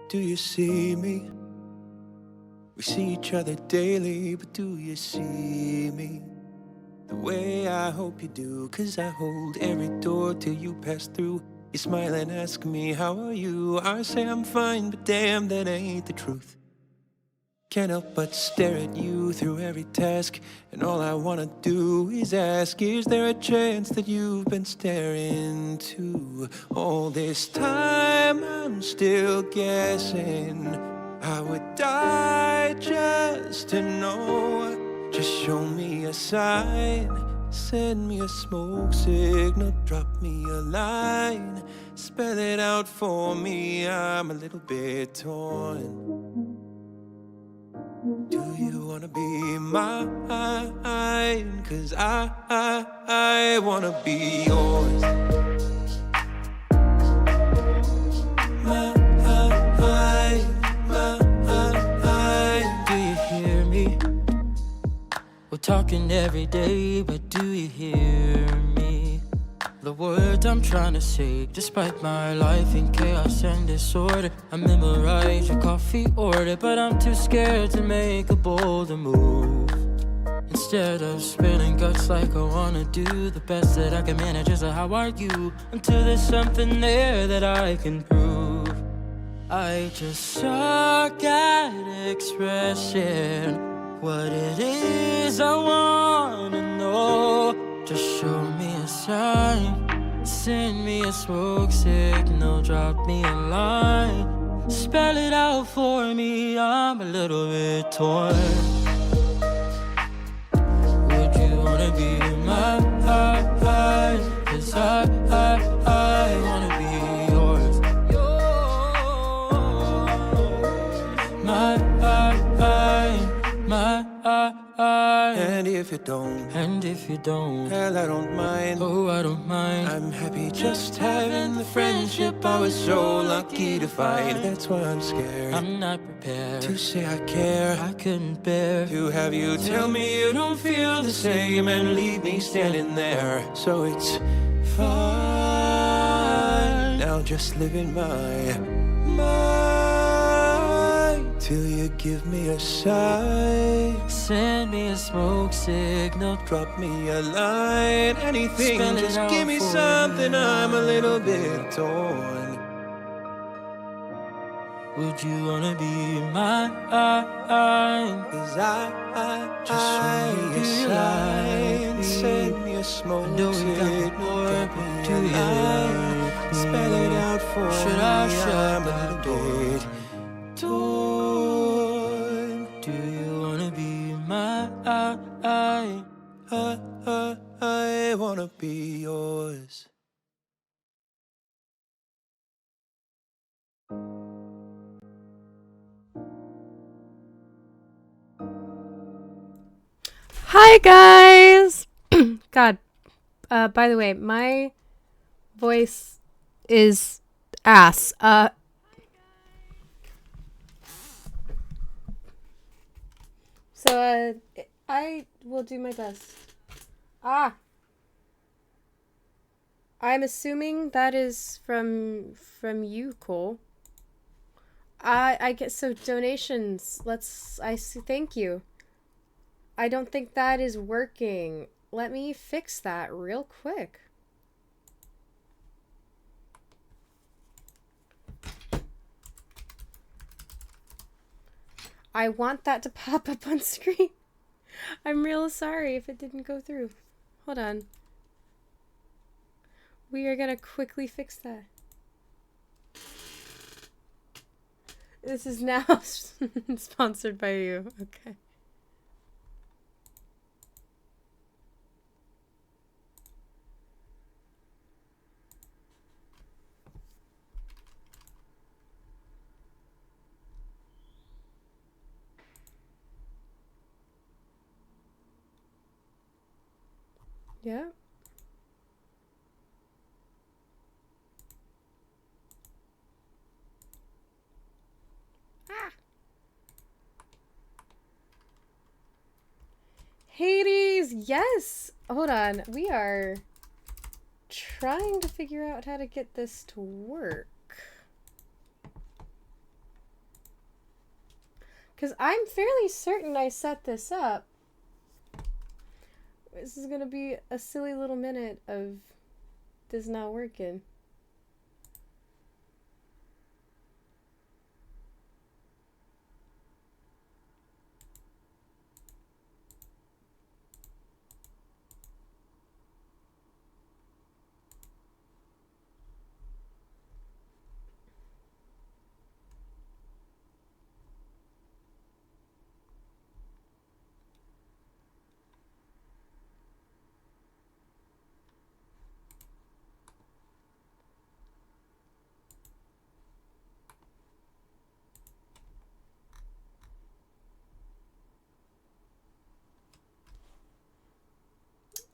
do you see me? We see each other daily, but do you see me? The way I hope you do, 'cause I hold every door till you pass through. You smile and ask me, how are you? I say I'm fine, but damn, that ain't the truth. Can't help but stare at you through every task, and all I wanna do is ask, is there a chance that you've been staring too? All this time I'm still guessing. I would die just to know. Just show me a sign, send me a smoke signal, drop me a line, spell it out for me, I'm a little bit torn. Do you wanna be mine? 'Cause I wanna be yours. Do you hear me? We're talking every day, but do you hear me? The words I'm trying to say, despite my life in chaos and disorder. I memorize your coffee order, but I'm too scared to make a bolder move. Instead of spilling guts like I wanna do, the best that I can manage is a how are you, until there's something there that I can prove. I just suck at expressing what it is I wanna know. Just show me a sign, send me a smoke signal, drop me a line, spell it out for me, I'm a little bit torn. Would you wanna be mine? 'Cause I wanna be yours. Mine. And if you don't, hell, I don't mind. Oh, I don't mind. I'm happy just having the friendship I was so lucky to find. That's why I'm scared. I'm not prepared to say I care. I couldn't bear to have you tell me you don't feel the same and leave me standing there. So it's fine. Now just live in my mind till you give me a sign, send me a smoke signal, drop me a line, anything, just give me something, I'm a little bit torn. Would you wanna be mine? 'Cause I just show me a sign, send me a smoke signal, drop me a line, spell it out for me, I'm a little bit torn. Do you wanna be mine? I wanna be yours. Hi guys. God. By the way, my voice is ass. So I will do my best. I'm assuming that is from you, Cole. I get so donations. I see. Thank you. I don't think that is working. Let me fix that real quick. I want that to pop up on screen. I'm real sorry if it didn't go through. Hold on. We are gonna quickly fix that. This is now sponsored by you. Okay. Yeah. Hades, yes! Hold on, we are trying to figure out how to get this to work. Because I'm fairly certain I set this up. This is gonna be a silly little minute of this not working.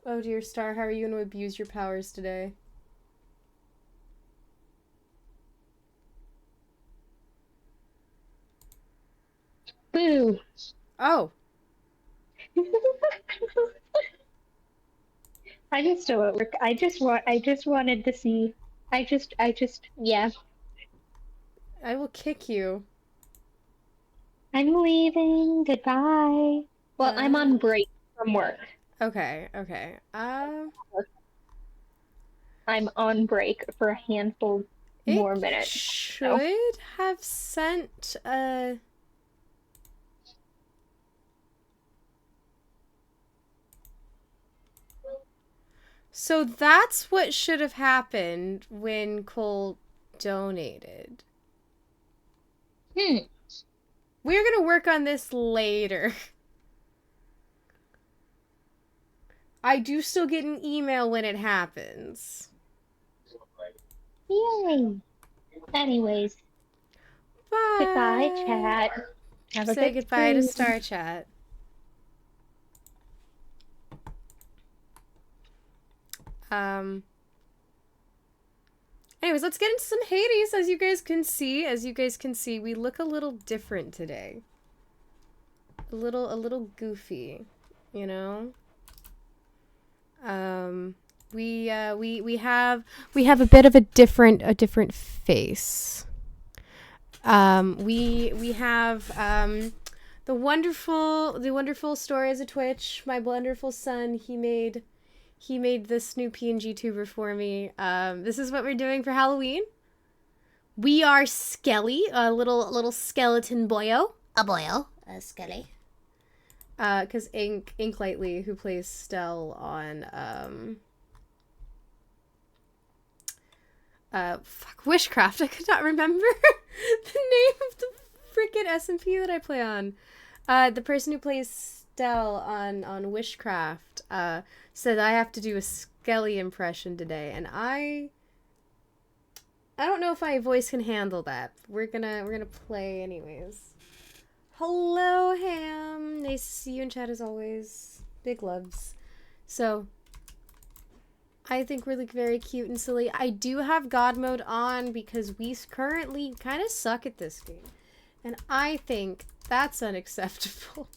Oh dear Star, how are you going to abuse your powers today? Boo. Oh. I just still at work. I just wanted to see. Yeah. I will kick you. I'm leaving. Goodbye. Well, I'm on break from work. Okay, okay. I'm on break for a handful It more minutes. should have sent a... So that's what should have happened when Cole donated. We're gonna work on this later. I do still get an email when it happens. Yay. Anyways. Bye. Goodbye, chat. Have a Say good goodbye to stream. Star Chat. Anyways, let's get into some Hades. As you guys can see, we look a little different today. A little goofy, you know. We have a bit of a different face. We have the wonderful Stories of Twitch. My wonderful son, he made this new PNG tuber for me. This is what we're doing for Halloween. We are Skelly, a little skeleton boyo. A Skelly. Because Ink Lightly, who plays Stell on Wishcraft. I could not remember the name of the freaking SMP that I play on. The person who plays Stell on Wishcraft said I have to do a Skelly impression today, and I don't know if my voice can handle that. We're gonna play anyways. Hello, Ham. Nice to see you in chat as always. Big loves. So, I think we're like very cute and silly. I do have God mode on because we currently kind of suck at this game. And I think that's unacceptable.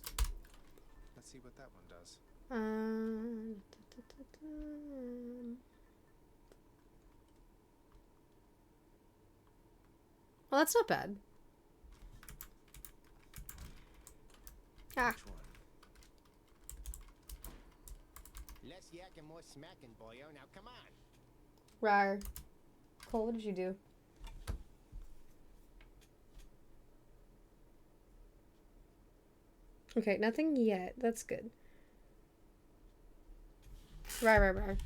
Let's see what that one does. Well, that's not bad. Ah. Less yak and more smacking, boyo. Now come on. Rar. Cole, what did you do? Okay, nothing yet. That's good. Rar.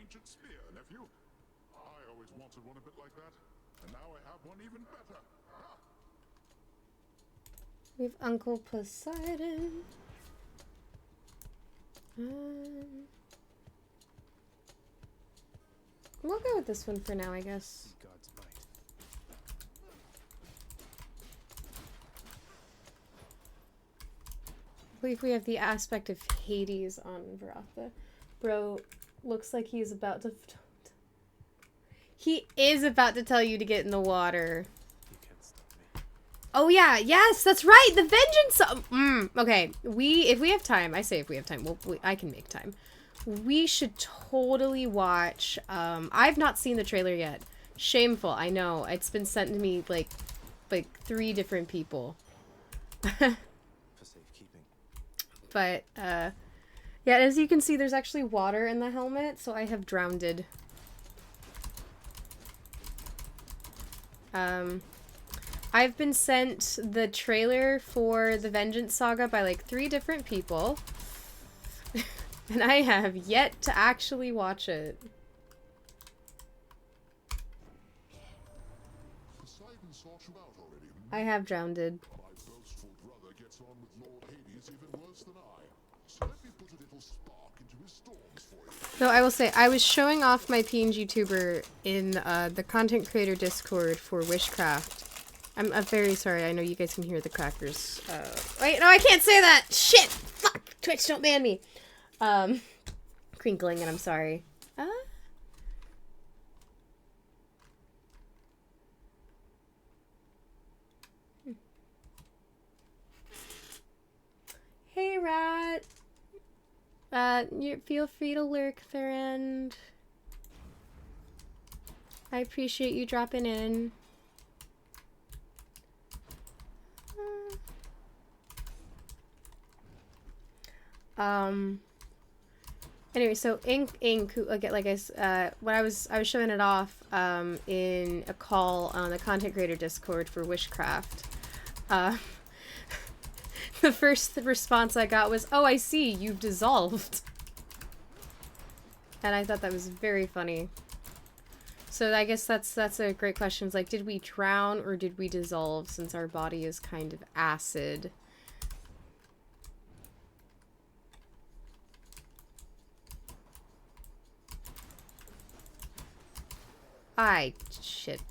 Ancient spear, nephew. I always wanted one a bit like that, and now I have one even better. Ah. We have Uncle Poseidon. We'll go with this one for now, I guess. God's might. I believe we have the aspect of Hades on Varatha. Bro looks like he's about to He is about to tell you to get in the water. You can't stop me. Oh yeah, yes, that's right. The vengeance. Okay, if we have time, I say if we have time, I can make time. We should totally watch. I've not seen the trailer yet. Shameful, I know. It's been sent to me like 3 different people. For safekeeping. But yeah, as you can see, there's actually water in the helmet, so I have drowned. I've been sent the trailer for the Vengeance Saga by like 3 different people. And I have yet to actually watch it. Poseidon sought you out already. I have drowned. My boastful brother gets on with Lord Hades even worse than I. So let me put a little spark into his storms for you. Though I will say, I was showing off my PNG tuber in the content creator Discord for Wishcraft. I'm very sorry, I know you guys can hear the crackers. Wait, no, I can't say that! Shit! Fuck! Twitch, don't ban me! Crinkling, and I'm sorry. Hey, Rat! You feel free to lurk, Thurend. I appreciate you dropping in. Anyway, so Ink, who, again, like when I was showing it off, in a call on the content creator Discord for Wishcraft, the first response I got was, "Oh, I see, you've dissolved." And I thought that was very funny. So I guess that's a great question. It's like, did we drown or did we dissolve, since our body is kind of acid? Shit.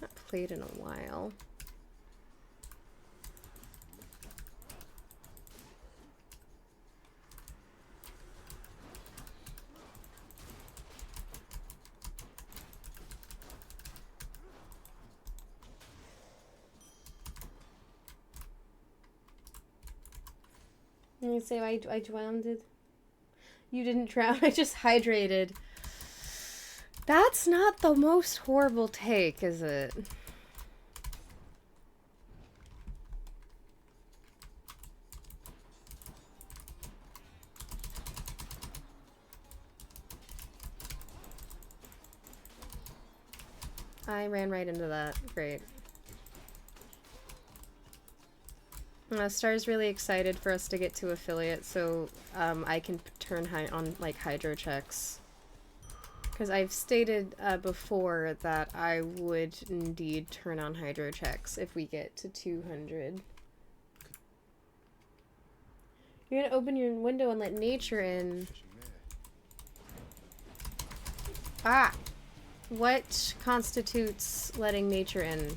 Not played in a while. You say I drowned? You didn't drown, I just hydrated. That's not the most horrible take, is it? I ran right into that. Great. Star's really excited for us to get to affiliate, so I can turn on like hydro checks. Because I've stated before that I would indeed turn on hydro checks if we get to 200. You're gonna open your window and let nature in. Ah! What constitutes letting nature in?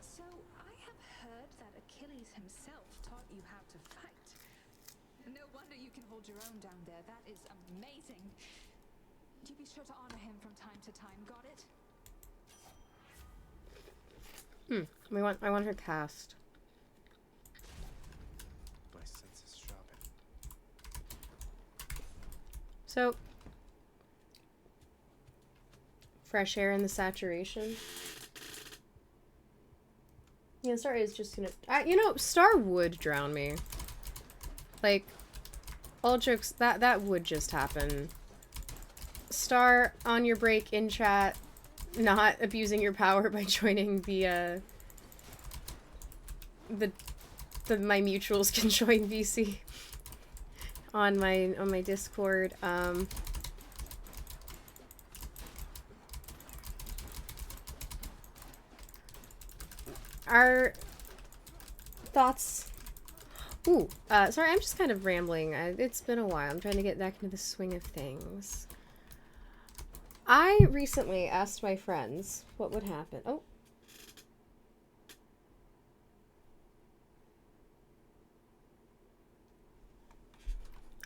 So, I have heard that Achilles himself taught you how to fight. No wonder you can hold your own down there. That is amazing. Do be sure to honor him from time to time, got it? I want her cast. My senses sharpen. So, fresh air in the saturation. Yeah, Star is just gonna... you know, Star would drown me. Like, all jokes, that would just happen. Star, on your break in chat, not abusing your power by joining the my mutuals can join VC on my Discord. Our thoughts. Ooh, sorry, I'm just kind of rambling. It's been a while. I'm trying to get back into the swing of things. I recently asked my friends what would happen. Oh.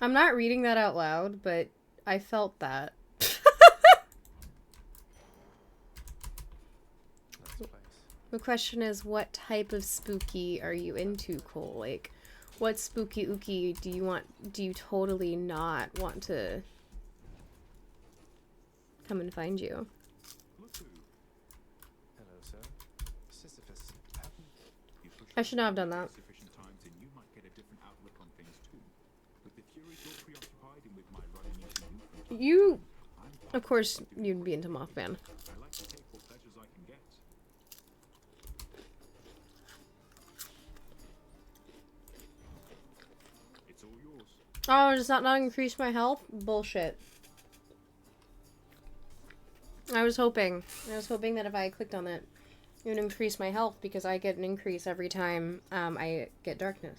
I'm not reading that out loud, but I felt that. Nice place. The question is, what type of spooky are you into, Cole? Like, what spooky ooky do you totally not want to come and find you? Hello, sir. Sisyphus, I should not have done that. Sufficient times, and you might get a different outlook on things too. With the Furies all preoccupied and with my running into you from You, of course, you'd be into Mothman. I like to take what pleasures I can get. It's all yours. Oh, does that not increase my health? Bullshit. I was hoping that if I clicked on it, it would increase my health because I get an increase every time I get darkness.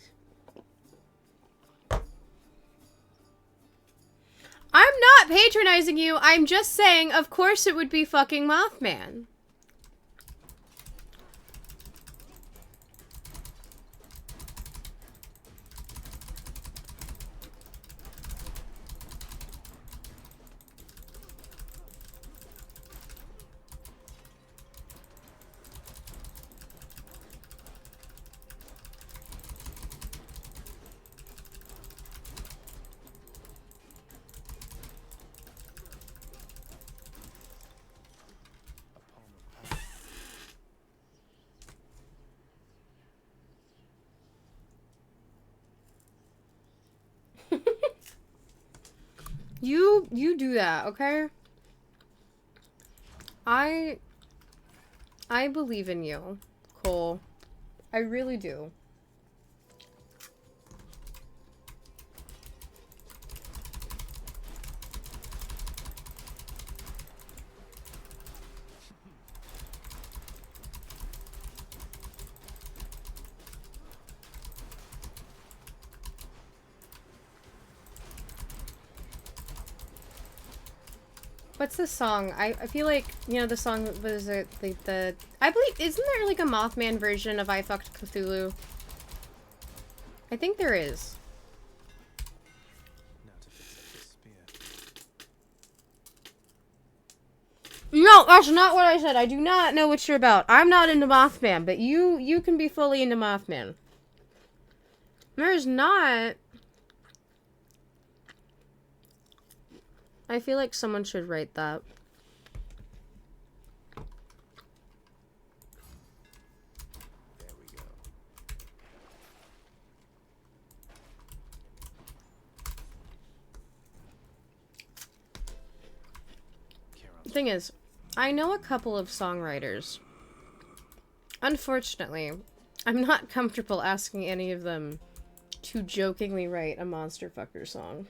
I'm not patronizing you. I'm just saying, of course it would be fucking Mothman. a palm of power. You do that, okay? I believe in you, Cole. I really do. What's the song? I feel like, you know, the song was it the I believe, isn't there like a Mothman version of I Fucked Cthulhu? I think there is. Now to fix up this spear. No, that's not what I said. I do not know what you're about. I'm not into Mothman, but you can be fully into Mothman. There's not. I feel like someone should write that. There we go. The thing is, I know a couple of songwriters. Unfortunately, I'm not comfortable asking any of them to jokingly write a monster fucker song.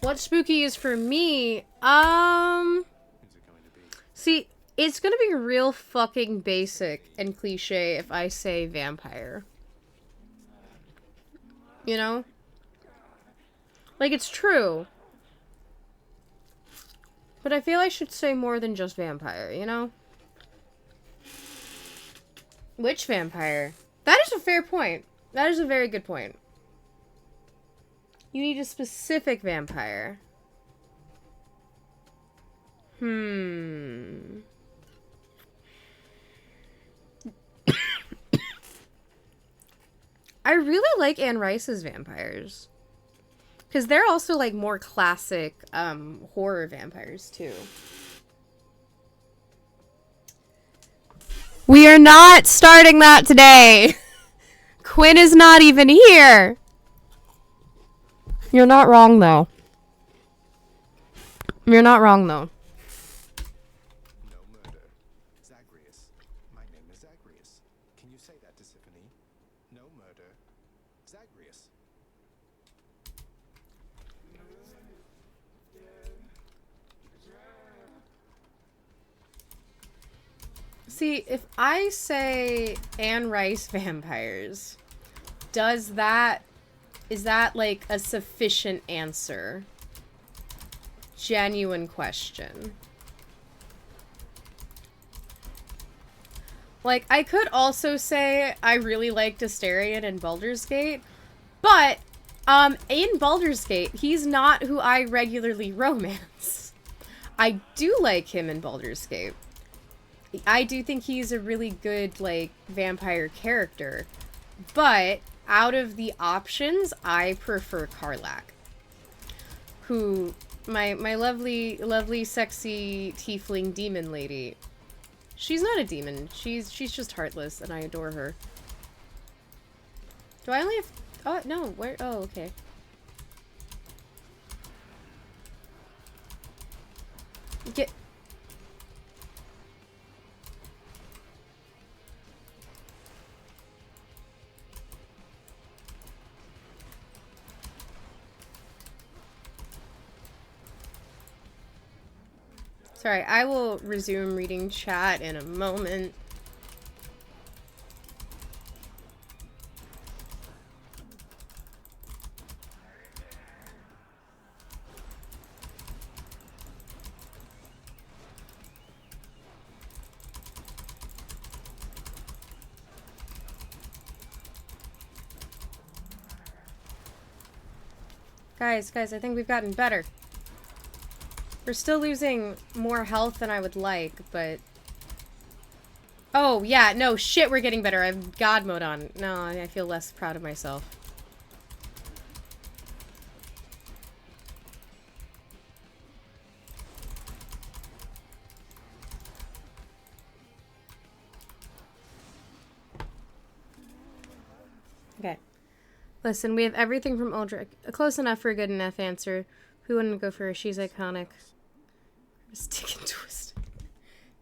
What spooky is for me, Who's it going to be? see, it's gonna be real fucking basic and cliche if I say vampire. You know? Like, it's true. But I feel I should say more than just vampire, you know? Which vampire? That is a fair point. That is a very good point. You need a specific vampire. I really like Anne Rice's vampires. Because they're also, like, more classic horror vampires, too. We are not starting that today. Quinn is not even here. You're not wrong, though. You're not wrong, though. No murder. Zagreus. My name is Zagreus. Can you say that to Tiffany? No murder. Zagreus. See, if I say Anne Rice vampires, is that like a sufficient answer? genuine question. Like, I could also say I really liked Astarion in Baldur's Gate, but, in Baldur's Gate, he's not who I regularly romance. I do like him in Baldur's Gate. I do think he's a really good, like, vampire character. But, out of the options, I prefer Karlach. Who, my lovely, lovely, sexy, tiefling demon lady. She's not a demon. She's just heartless, and I adore her. Do I only have... Oh, no. Where... Oh, okay. Get... Sorry, I will resume reading chat in a moment. Guys, I think we've gotten better. We're still losing more health than I would like, but... Oh, yeah, no, shit, we're getting better. I have God mode on. No, I feel less proud of myself. Okay. Listen, we have everything from Uldric. Close enough for a good enough answer. Who wouldn't go for her? She's iconic. Stick and twist.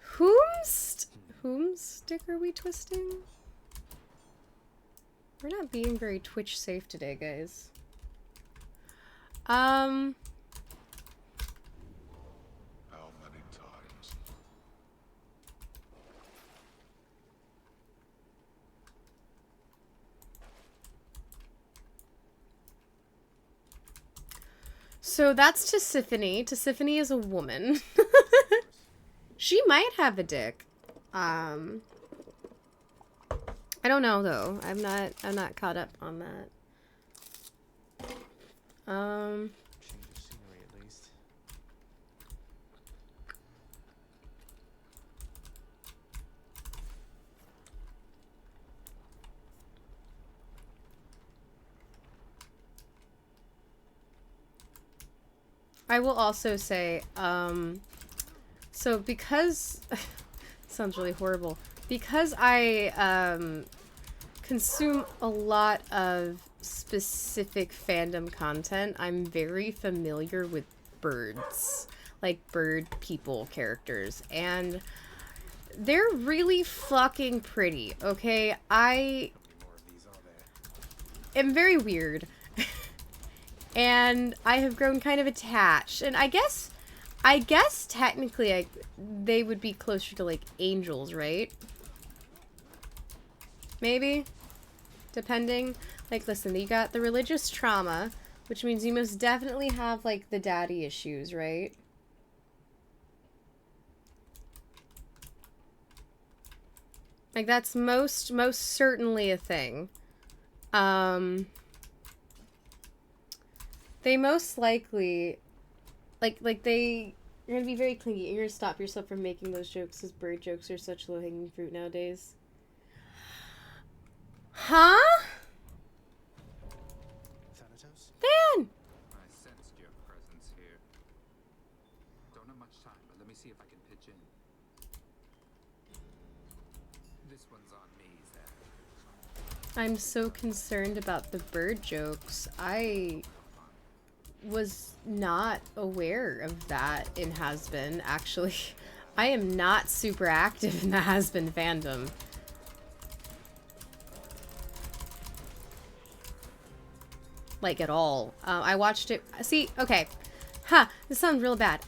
Whom stick are we twisting? We're not being very Twitch safe today, guys. How many times? So that's Tisiphone. Tisiphone is a woman. She might have a dick. I don't know though. I'm not caught up on that. Change of scenery, at least. I will also say, so because, sounds really horrible, because I, consume a lot of specific fandom content, I'm very familiar with birds, like bird people characters, and they're really fucking pretty, okay? I am very weird. And I have grown kind of attached. And I guess technically they would be closer to like angels, right? Maybe? Depending. Like, listen, you got the religious trauma, which means you most definitely have like the daddy issues, right? Like, that's most certainly a thing. They most likely, like you're gonna be very clingy. You're gonna stop yourself from making those jokes, because bird jokes are such low-hanging fruit nowadays. Huh? Thanatos? Dan! I sensed your presence here. Don't have much time, but let me see if I can pitch in. This one's on me, Zach. I'm so concerned about the bird jokes. I was not aware of that in Has-Been, actually. I am not super active in the Has-Been fandom. Like, at all. I watched it... See, okay. This sounds real bad.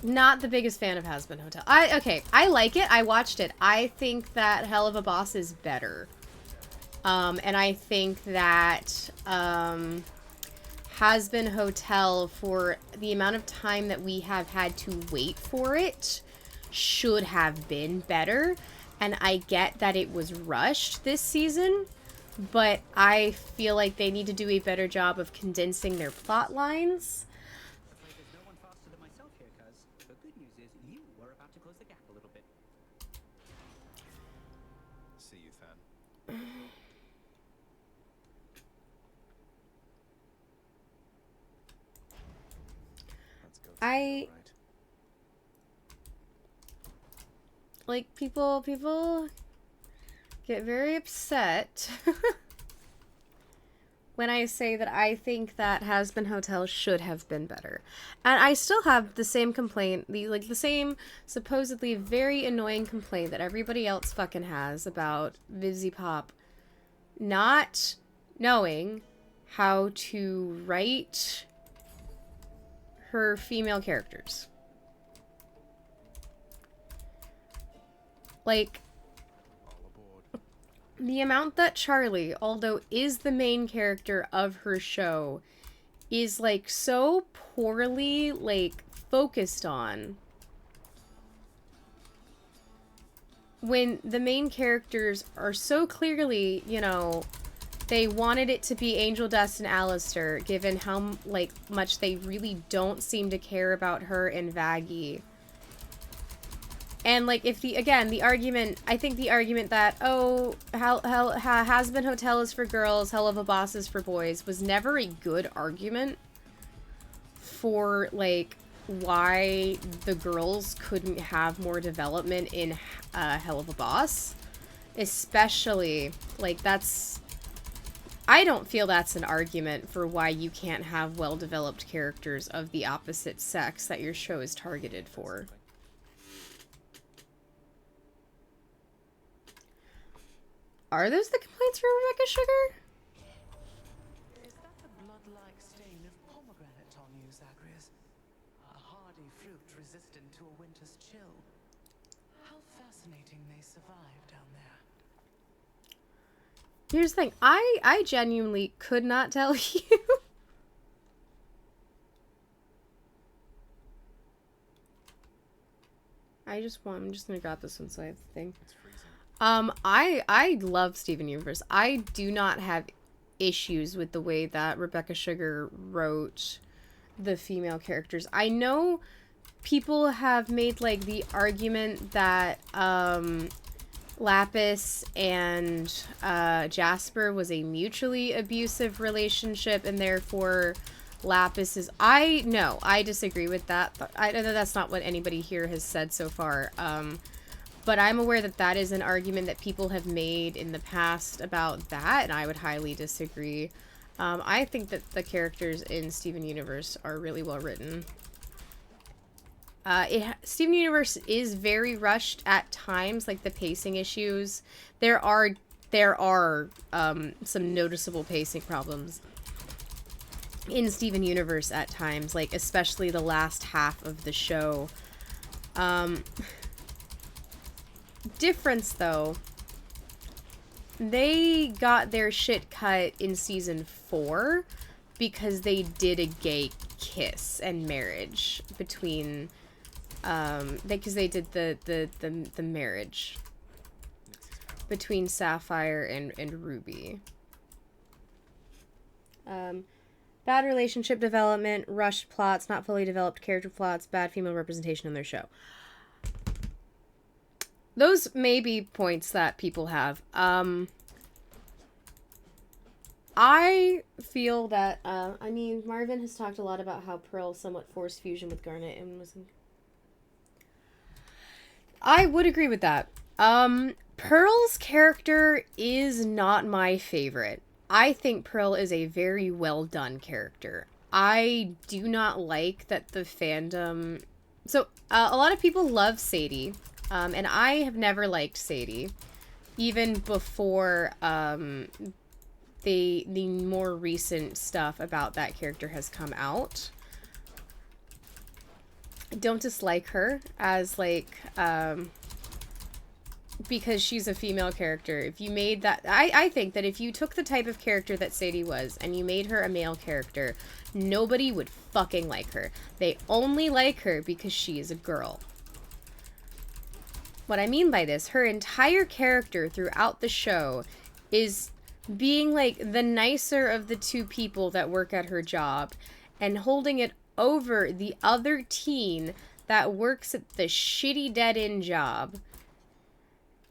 Not the biggest fan of Has-Been Hotel. Okay, I like it. I watched it. I think that Hell of a Boss is better. And I think that, Has Been Hotel, for the amount of time that we have had to wait for it, should have been better. And I get that it was rushed this season, but I feel like they need to do a better job of condensing their plot lines. Afraid there's no one faster than myself here, cuz the good news is you are about to close the gap a little bit. See you, Fan. Let's go. I- Right. Like, people get very upset when I say that I think that Has Been Hotel should have been better. And I still have the same complaint, the same supposedly very annoying complaint that everybody else fucking has about Vivzy Pop not knowing how to write her female characters. Like, All aboard. the amount that Charlie, although is the main character of her show, is, like, so poorly, like, focused on. When the main characters are so clearly, you know, they wanted it to be Angel Dust and Alistair, given how, like, much they really don't seem to care about her and Vaggie. And, like, if the argument, I think the argument that, oh, Has Been Hotel is for girls, Hell of a Boss is for boys, was never a good argument for, like, why the girls couldn't have more development in Hell of a Boss. Especially, like, that's... I don't feel that's an argument for why you can't have well-developed characters of the opposite sex that your show is targeted for. Are those the complaints for Rebecca Sugar? Is that the blood-like stain of pomegranate on you, Zagreus? A hardy fruit resistant to a winter's chill. How fascinating they survive down there. Here's the thing. I genuinely could not tell you. I'm just gonna grab this one so I have the thing. It's freezing. I love Steven Universe. I do not have issues with the way that Rebecca Sugar wrote the female characters. I know people have made, like, the argument that Lapis and Jasper was a mutually abusive relationship, and therefore Lapis is... I disagree with that. I know that's not what anybody here has said so far. But I'm aware that that is an argument that people have made in the past about that, and I would highly disagree. I think that the characters in Steven Universe are really well written. Steven Universe is very rushed at times, like the pacing issues. There are some noticeable pacing problems in Steven Universe at times, like especially the last half of the show. Difference though, they got their shit cut in season 4 because they did a gay kiss and marriage between because they did the marriage between Sapphire and Ruby. Bad relationship development, rushed plots, not fully developed character plots, bad female representation in their show. Those may be points that people have. I feel that, I mean, Marvin has talked a lot about how Pearl somewhat forced fusion with Garnet and was... I would agree with that. Pearl's character is not my favorite. I think Pearl is a very well done character. I do not like that the fandom... So, a lot of people love Sadie. And I have never liked Sadie, even before the more recent stuff about that character has come out. I don't dislike her as, like, because she's a female character. If you made that, I think that if you took the type of character that Sadie was and you made her a male character, nobody would fucking like her. They only like her because she is a girl. What I mean by this, her entire character throughout the show is being like the nicer of the two people that work at her job and holding it over the other teen that works at the shitty dead-end job.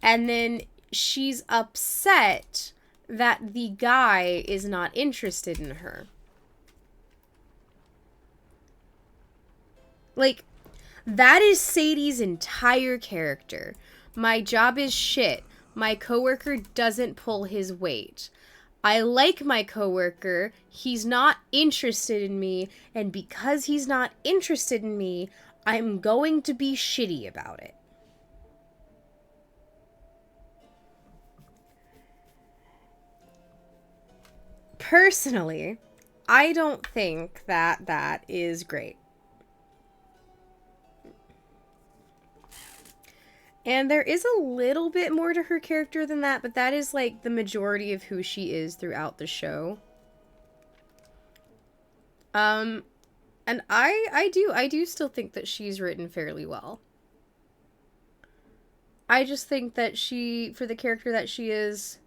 And then she's upset that the guy is not interested in her. Like, that is Sadie's entire character. My job is shit. My coworker doesn't pull his weight. I like my coworker. He's not interested in me. And because he's not interested in me, I'm going to be shitty about it. Personally, I don't think that that is great. And there is a little bit more to her character than that, but that is like the majority of who she is throughout the show. And I do still think that she's written fairly well. I just think that for the character that she is,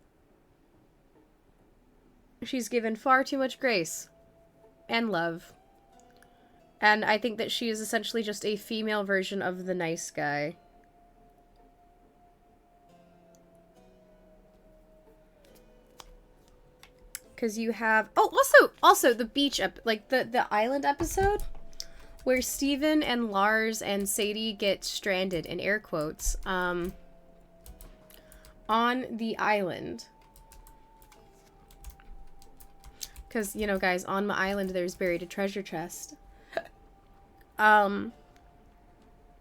she's given far too much grace and love. And I think that she is essentially just a female version of the nice guy. Because you have... Oh, also the beach... like, the island episode where Steven and Lars and Sadie get stranded, in air quotes, on the island. Because, you know, guys, on my island there's buried a treasure chest.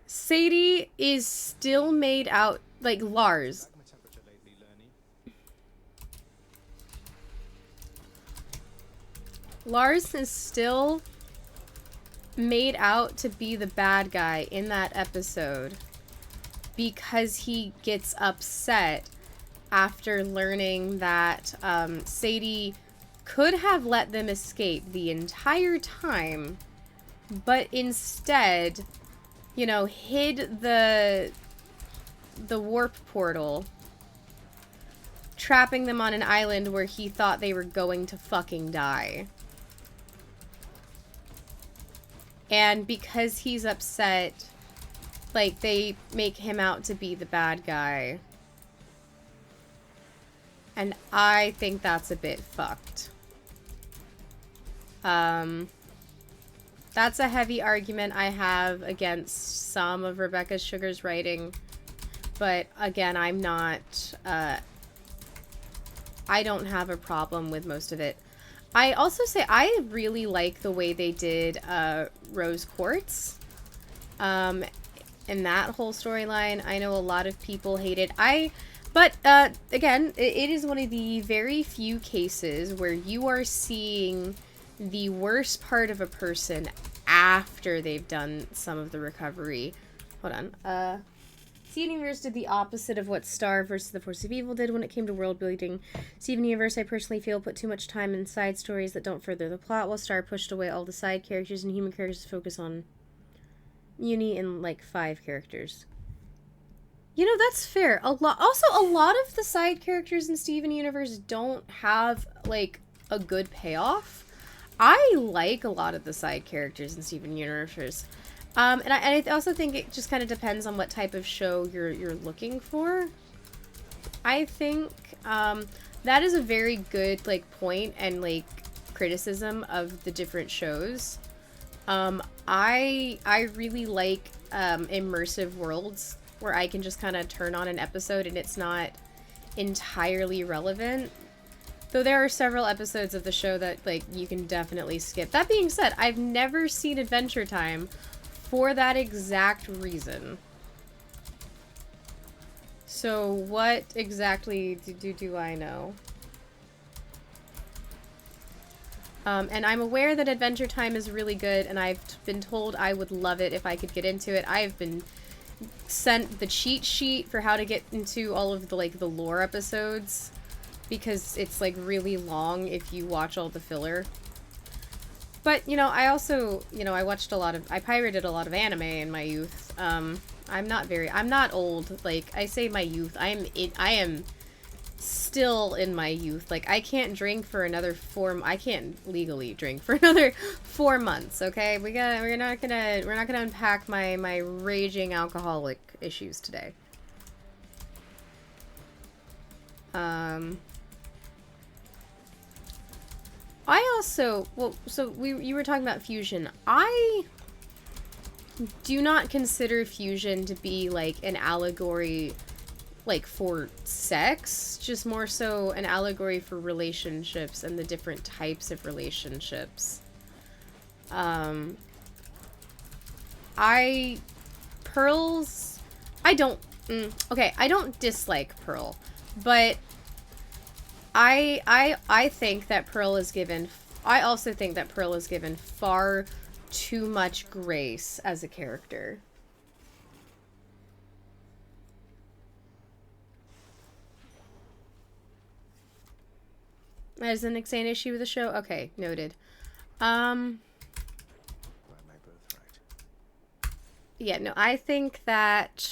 Sadie is still made out... Like, Lars... Lars is still made out to be the bad guy in that episode because he gets upset after learning that Sadie could have let them escape the entire time, but instead, you know, hid the warp portal, trapping them on an island where he thought they were going to fucking die. And because he's upset, like, they make him out to be the bad guy. And I think that's a bit fucked. That's a heavy argument I have against some of Rebecca Sugar's writing. But, again, I'm not, I don't have a problem with most of it. I also say I really like the way they did Rose Quartz. And that whole storyline, I know a lot of people hate it. But again, it is one of the very few cases where you are seeing the worst part of a person after they've done some of the recovery. Hold on. Steven Universe did the opposite of what Star vs. The Force of Evil did when it came to world building. Steven Universe, I personally feel, put too much time in side stories that don't further the plot, while Star pushed away all the side characters and human characters to focus on Uni and like 5 characters. You know, that's fair. Also, a lot of the side characters in Steven Universe don't have like a good payoff. I like a lot of the side characters in Steven Universe. And I also think it just kind of depends on what type of show you're looking for. I think that is a very good like point and like criticism of the different shows. I really like immersive worlds where I can just kind of turn on an episode and it's not entirely relevant. Though there are several episodes of the show that like you can definitely skip. That being said, I've never seen Adventure Time for that exact reason. So what exactly do I know? And I'm aware that Adventure Time is really good, and I've been told I would love it if I could get into it. I've been sent the cheat sheet for how to get into all of the, like, the lore episodes, because it's, like, really long if you watch all the filler. But, you know, I also, you know, I pirated a lot of anime in my youth. I'm not old. Like, I say my youth. I am still in my youth. Like, I can't drink for another I can't legally drink for another 4 months, okay? We're not gonna unpack my raging alcoholic issues today. I also, well, so you were talking about fusion. I do not consider fusion to be, like, an allegory, like, for sex, just more so an allegory for relationships and the different types of relationships. I don't dislike Pearl, but I think that Pearl is given, I also think that Pearl is given far too much grace as a character. That is an insane issue with the show? Okay, noted. Yeah, no, I think that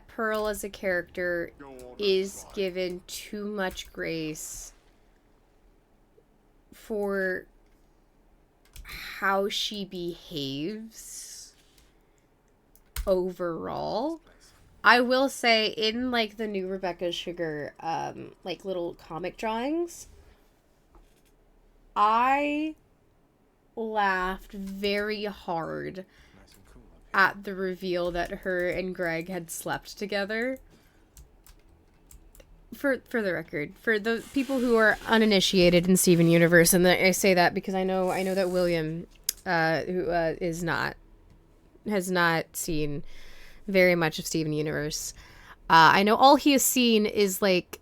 Pearl as a character is given too much grace for how she behaves overall. I will say, in, like, the new Rebecca Sugar, like, little comic drawings, I laughed very hard at the reveal that her and Greg had slept together. For the record, for the people who are uninitiated in Steven Universe, and I say that because I know that William, who has not seen very much of Steven Universe. I know all he has seen is, like,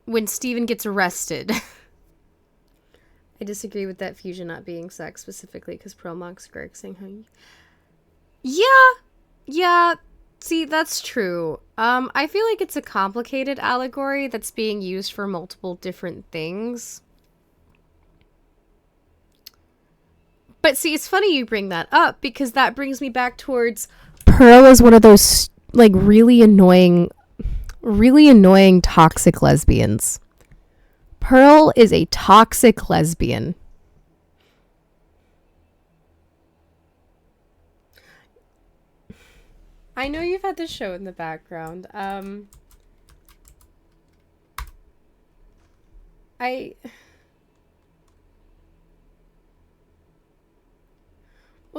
when Steven gets arrested. I disagree with that fusion not being sex, specifically because Pearl mocks Greg saying how Yeah, see, that's true. I feel like it's a complicated allegory that's being used for multiple different things. But see, it's funny you bring that up, because that brings me back towards Pearl is one of those, like, really annoying toxic lesbians. Pearl is a toxic lesbian. I know you've had this show in the background. Well,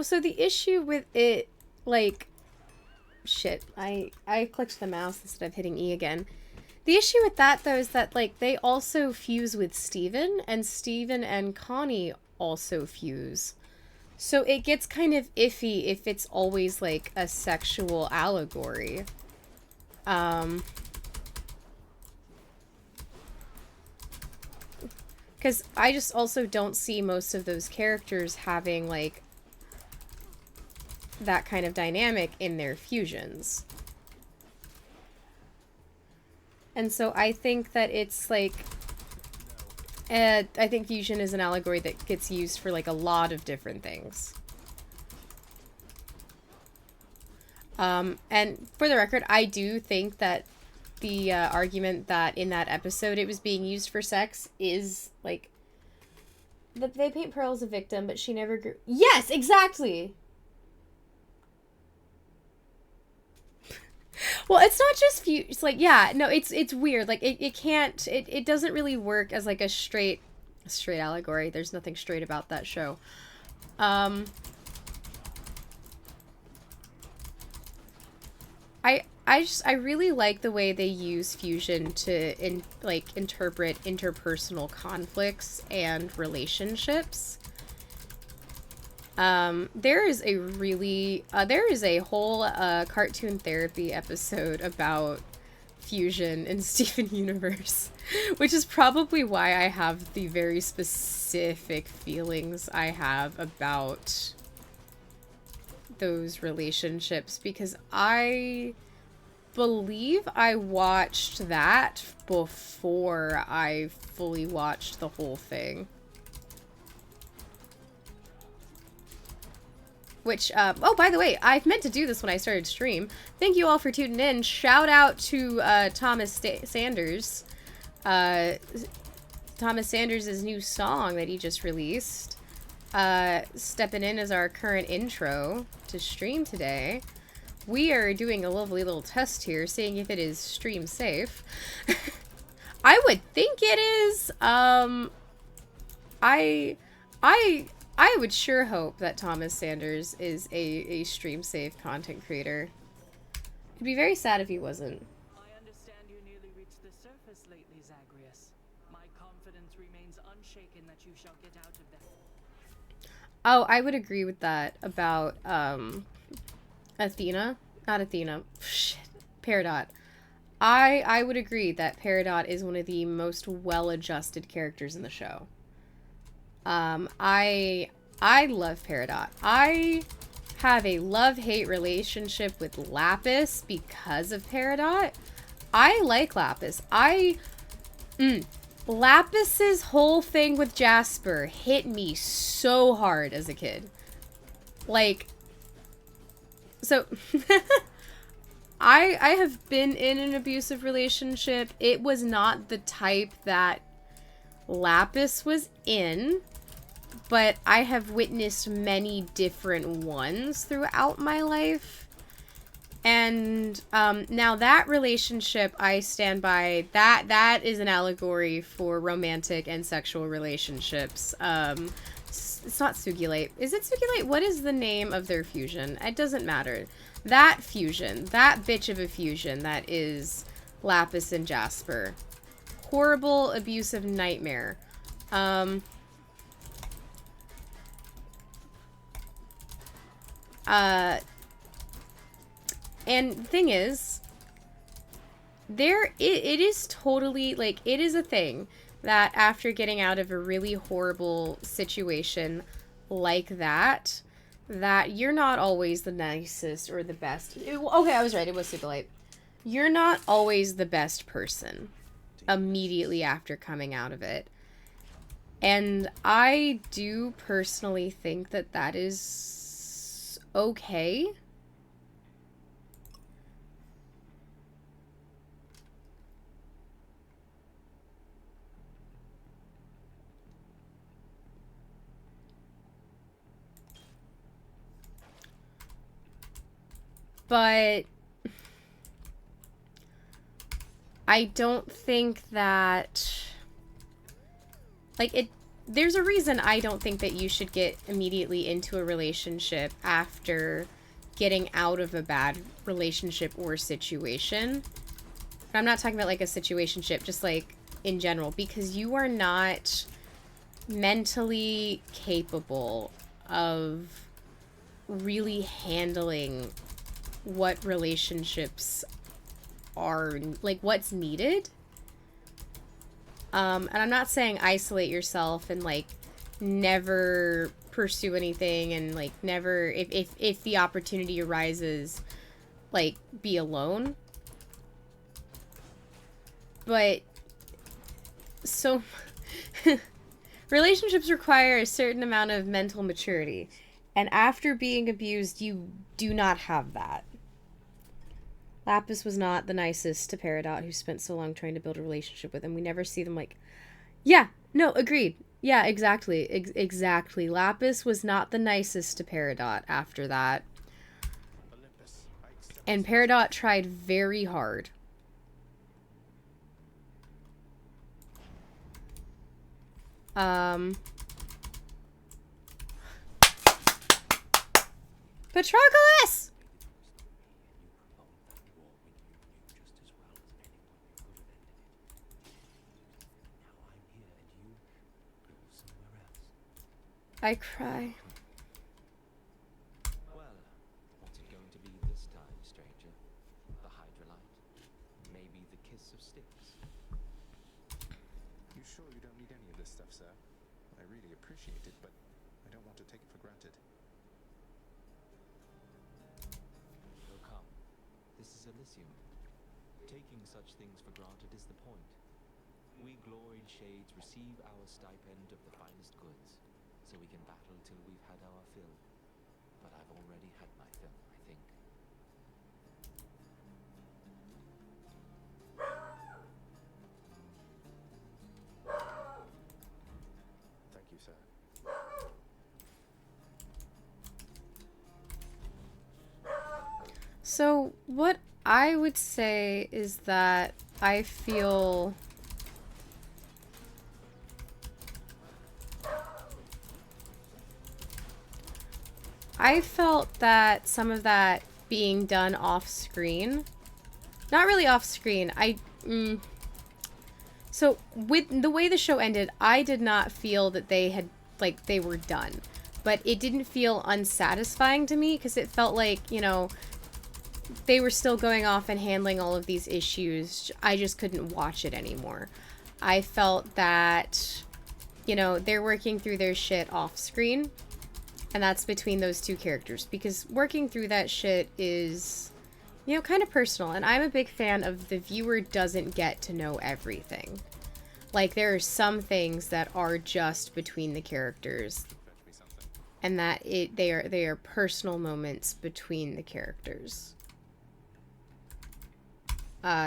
so the issue with it, like, shit, I clicked the mouse instead of hitting E again. The issue with that, though, is that, like, they also fuse with Steven, and Steven and Connie also fuse. So it gets kind of iffy if it's always, like, a sexual allegory. Because I just also don't see most of those characters having, like, that kind of dynamic in their fusions. And so I think that it's, like, I think fusion is an allegory that gets used for, like, a lot of different things. And for the record, I do think that the argument that in that episode it was being used for sex is, like, that they paint Pearl as a victim, but she never grew. Yes, exactly! Well, it's not just it's like, yeah, no, it's weird. Like, it doesn't really work as, like, a straight allegory. There's nothing straight about that show. I really like the way they use fusion to interpret interpersonal conflicts and relationships. There is a whole cartoon therapy episode about fusion in Steven Universe, which is probably why I have the very specific feelings I have about those relationships because I believe I watched that before I fully watched the whole thing. Which, oh, by the way, I meant to do this when I started stream. Thank you all for tuning in. Shout out to Thomas Sanders. Thomas Sanders' new song that he just released. Stepping in as our current intro to stream today. We are doing a lovely little test here, seeing if it is stream safe. I would think it is. I would sure hope that Thomas Sanders is a stream safe content creator. I'd be very sad if he wasn't. I understand you nearly reached the surface lately, Zagreus. My confidence remains unshaken that you shall get out of that. Oh, I would agree with that about Athena. Not Athena. Shit. Peridot. I would agree that Peridot is one of the most well-adjusted characters in the show. I love Peridot. I have a love-hate relationship with Lapis because of Peridot. I like Lapis. Lapis's whole thing with Jasper hit me so hard as a kid. Like, so, I have been in an abusive relationship. It was not the type that Lapis was in, but I have witnessed many different ones throughout my life. And now that relationship, I stand by, that is an allegory for romantic and sexual relationships. It's not Sugilite. Is it Sugilite? What is the name of their fusion? It doesn't matter. That fusion, that bitch of a fusion that is Lapis and Jasper. Horrible, abusive nightmare. And the thing is, it is totally, like, it is a thing that after getting out of a really horrible situation like that, that you're not always the nicest or the best. Okay, I was right. It was Superlight. You're not always the best person immediately after coming out of it. And I do personally think that that is okay. But I don't think that, like, there's a reason I don't think that you should get immediately into a relationship after getting out of a bad relationship or situation. And I'm not talking about, like, a situationship, just, like, in general, because you are not mentally capable of really handling what relationships are, like, what's needed. And I'm not saying isolate yourself and, like, never pursue anything and, like, never, if the opportunity arises, like, be alone. But, so, relationships require a certain amount of mental maturity. And after being abused, you do not have that. Lapis was not the nicest to Peridot, who spent so long trying to build a relationship with him. We never see them like, yeah, no, agreed. Yeah, exactly. Exactly. Lapis was not the nicest to Peridot after that. And Peridot tried very hard. Patroclus! I cry. Well, what's it going to be this time, stranger? The hydrolite? Maybe the kiss of Styx? You sure you don't need any of this stuff, sir? I really appreciate it, but I don't want to take it for granted. This is Elysium. Taking such things for granted is the point. We gloried shades receive our stipend of the finest goods, so we can battle till we've had our fill. But I've already had my fill, I think. Thank you, sir. So what I would say is that I feel I felt that some of that being done off screen, not really off screen. So with the way the show ended, I did not feel that they had, like, they were done, but it didn't feel unsatisfying to me because it felt like, you know, they were still going off and handling all of these issues. I just couldn't watch it anymore. I felt that, you know, they're working through their shit off screen, and that's between those two characters, because working through that shit is, you know, kind of personal, and I'm a big fan of the viewer doesn't get to know everything. Like, there are some things that are just between the characters, and that they are personal moments between the characters.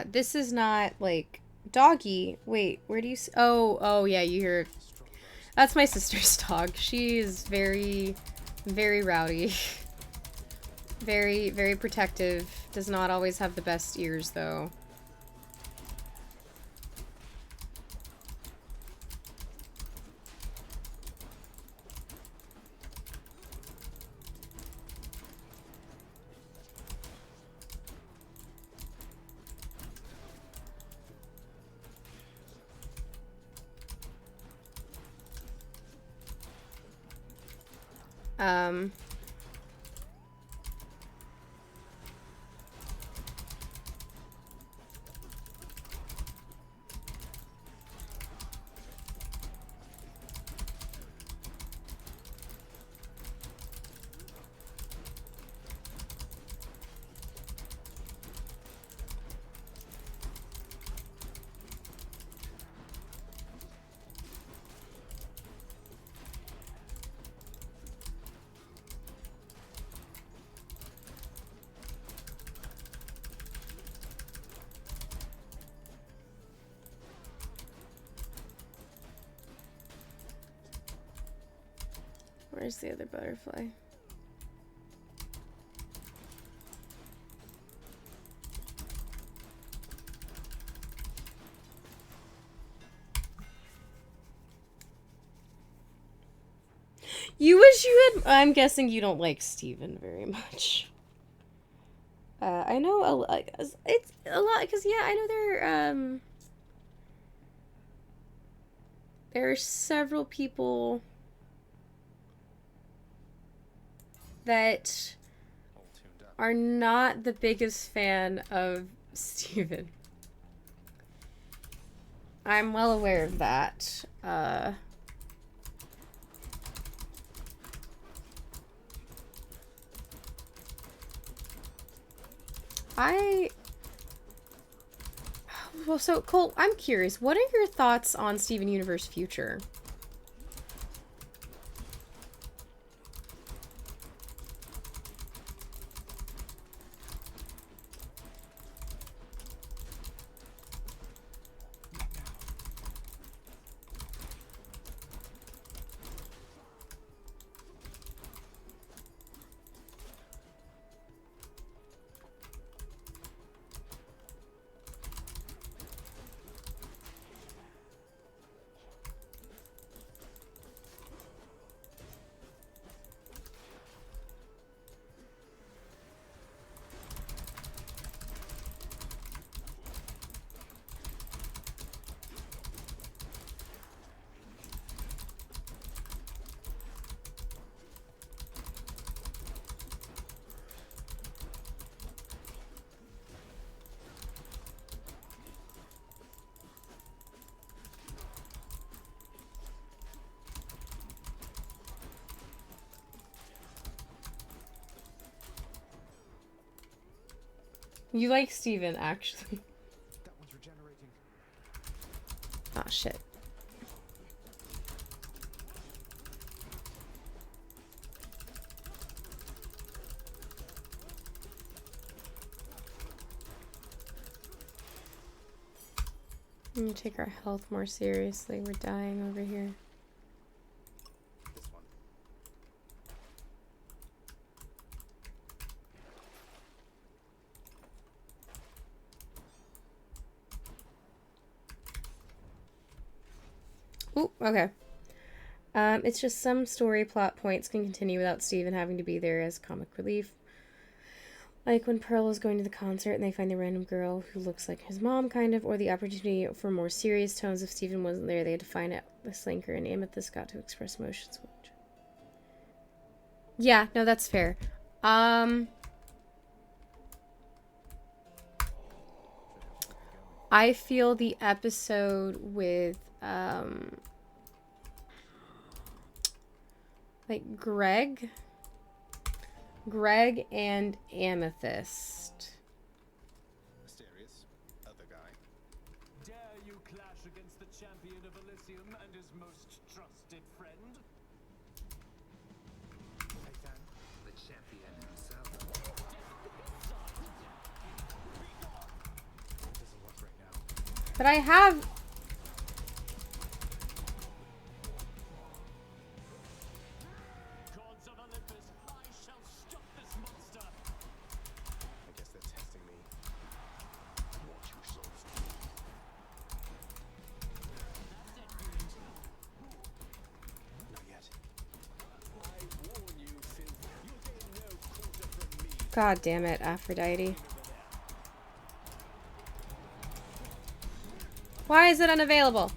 This is not, like, doggy. Wait, where do you oh, yeah, you hear. That's my sister's dog. She is very, very rowdy. Very, very protective. Does not always have the best ears, though. Where's the other butterfly? You wish you had. I'm guessing you don't like Steven very much. I know it's a lot because, yeah, I know there are several people that are not the biggest fan of Steven. I'm well aware of that. Well, so, Cole, I'm curious, what are your thoughts on Steven Universe Future? You like Steven, actually. That one's regenerating. Oh, shit. I'm gonna take our health more seriously. We're dying over here. This one. Ooh, okay. It's just some story plot points can continue without Steven having to be there as comic relief. Like when Pearl is going to the concert and they find the random girl who looks like his mom, kind of, or the opportunity for more serious tones. If Steven wasn't there, they had to find out the Slinker and Amethyst got to express emotions. Yeah, no, that's fair. I feel the episode with, like Greg and Amethyst. Mysterious. Other guy. Dare you clash against the champion of Elysium and his most trusted friend? Nathan. The champion himself. It doesn't work right now. But I have... Gods of Olympus, I shall stop this monster! I guess they're testing me. Watch yourself. Not yet. I warn you, Fizz, you'll gain no quarter from me. God damn it, Aphrodite. Why is it unavailable?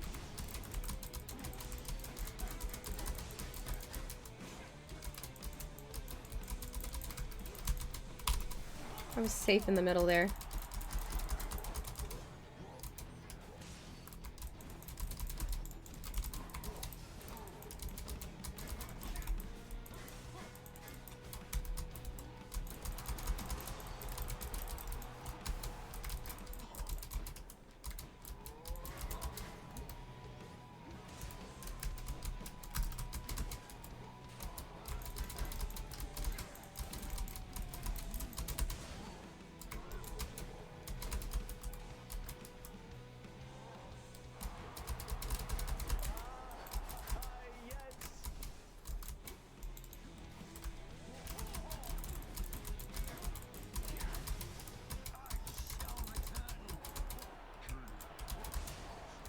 I was safe in the middle there.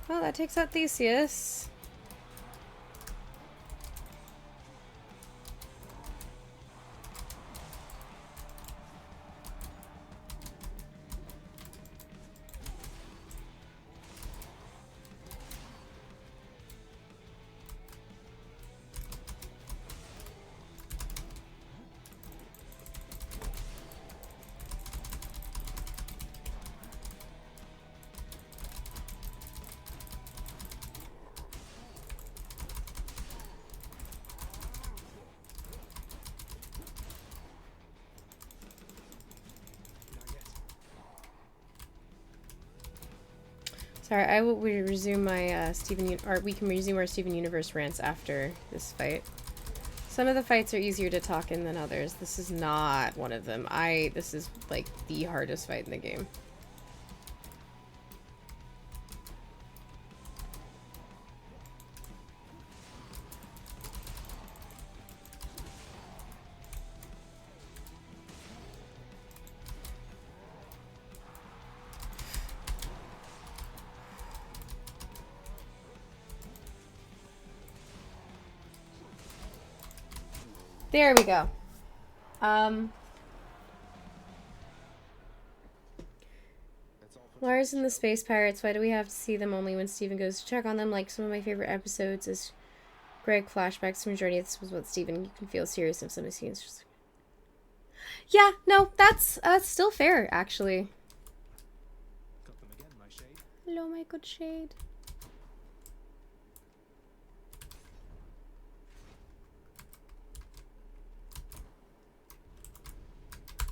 Well, that takes out Theseus. Sorry, I will resume my we can resume our Steven Universe rants after this fight. Some of the fights are easier to talk in than others. This is not one of them. This is like the hardest fight in the game. There we go. Lars and the Space Pirates, why do we have to see them only when Steven goes to check on them? Like, some of my favorite episodes is Greg flashbacks. The majority of this was with Steven. You can feel serious of some of the scenes. Just... Yeah, no, that's still fair, actually. Got them again, my shade. Hello, my good shade.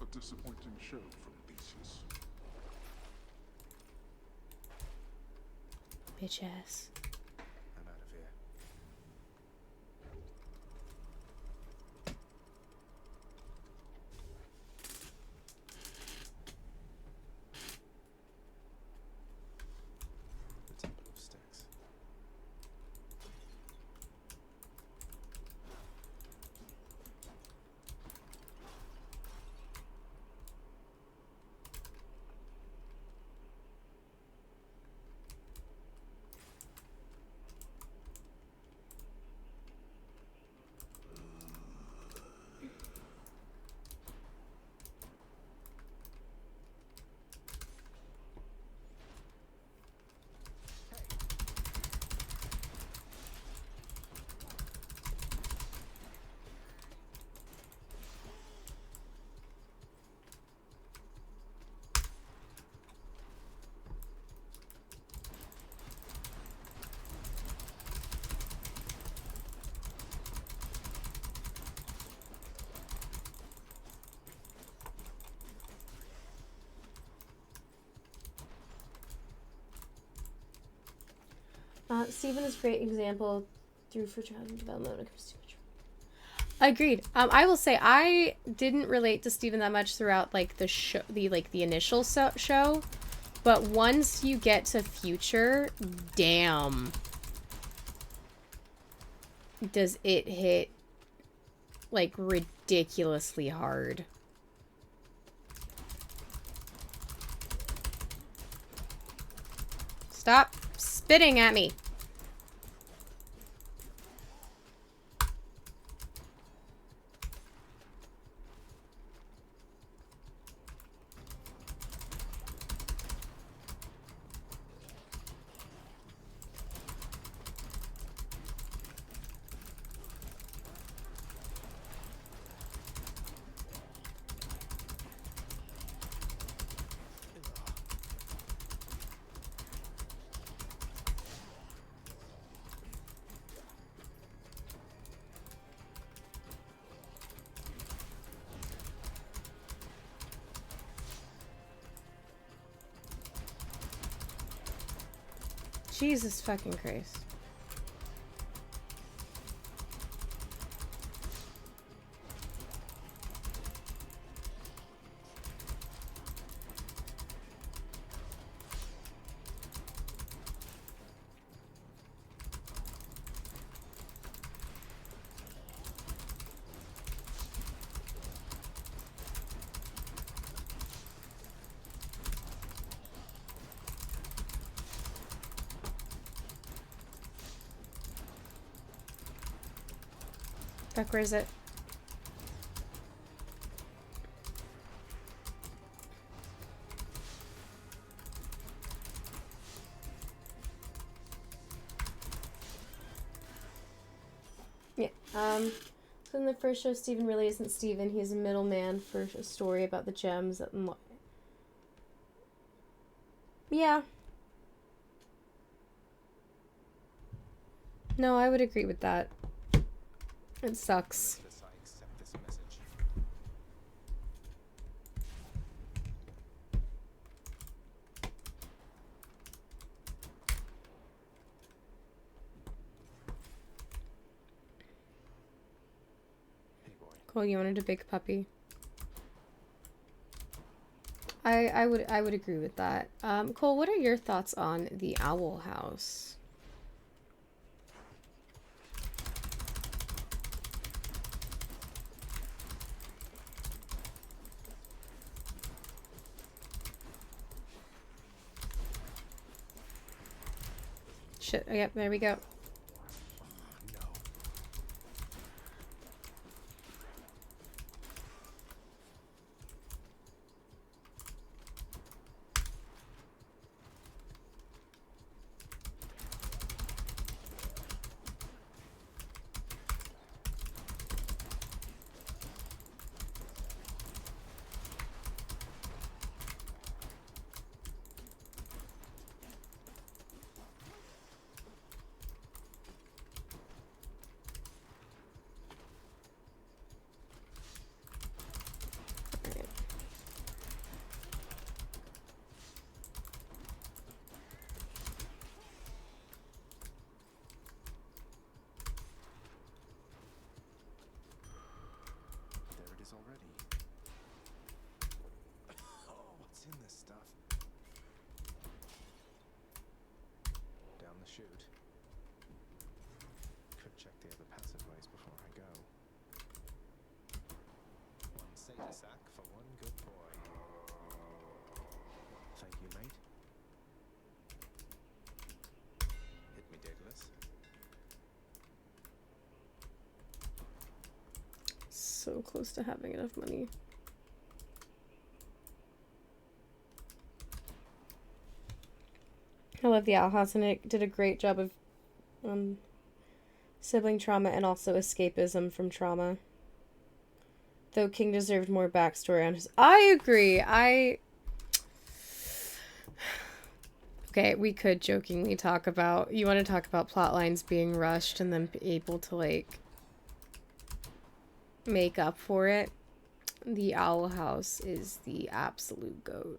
A disappointing show from Theseus. Bitch ass. I'm out of here. The Temple of Sticks. Steven is a great example through for child development when it comes to much. Agreed. I will say I didn't relate to Steven that much throughout like the show, the initial show, but once you get to Future, damn, does it hit like ridiculously hard. Stop spitting at me. Jesus fucking Christ. Fuck, where is it? Yeah, so in the first show, Steven really isn't Steven. He's a middleman for a story about the gems that unlock. Yeah. No, I would agree with that. It sucks. I accept this message. Hey boy. Cole, you wanted a big puppy. I would agree with that. Cole, what are your thoughts on the Owl House? Shit, yep, there we go. so close to having enough money. I love the Owl House, and it did a great job of sibling trauma and also escapism from trauma. Though King deserved more backstory on his... I agree. Okay, we could jokingly talk about... You want to talk about plot lines being rushed and then be able to, like, make up for it? The Owl House is the absolute GOAT.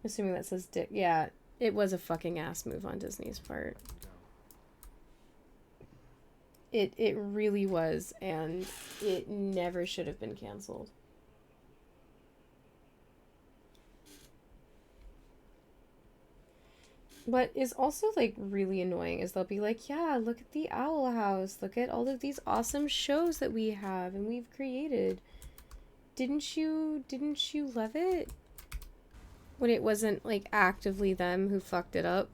Assuming that says dick. Yeah, it was a fucking ass move on Disney's part. It really was, and it never should have been canceled. What is also, like, really annoying is they'll be like, yeah, look at the Owl House. Look at all of these awesome shows that we have and we've created. Didn't you love it? When it wasn't, like, actively them who fucked it up.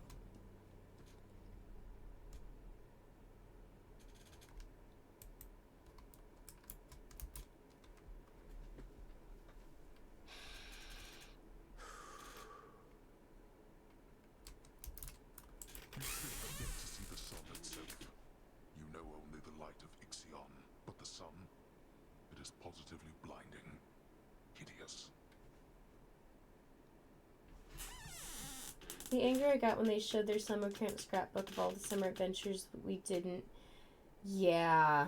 You still have yet to see the sun itself. You know only the light of Ixion, but the sun, it is positively blinding, hideous. The anger I got when they showed their summer camp scrapbook of all the summer adventures that we didn't. Yeah.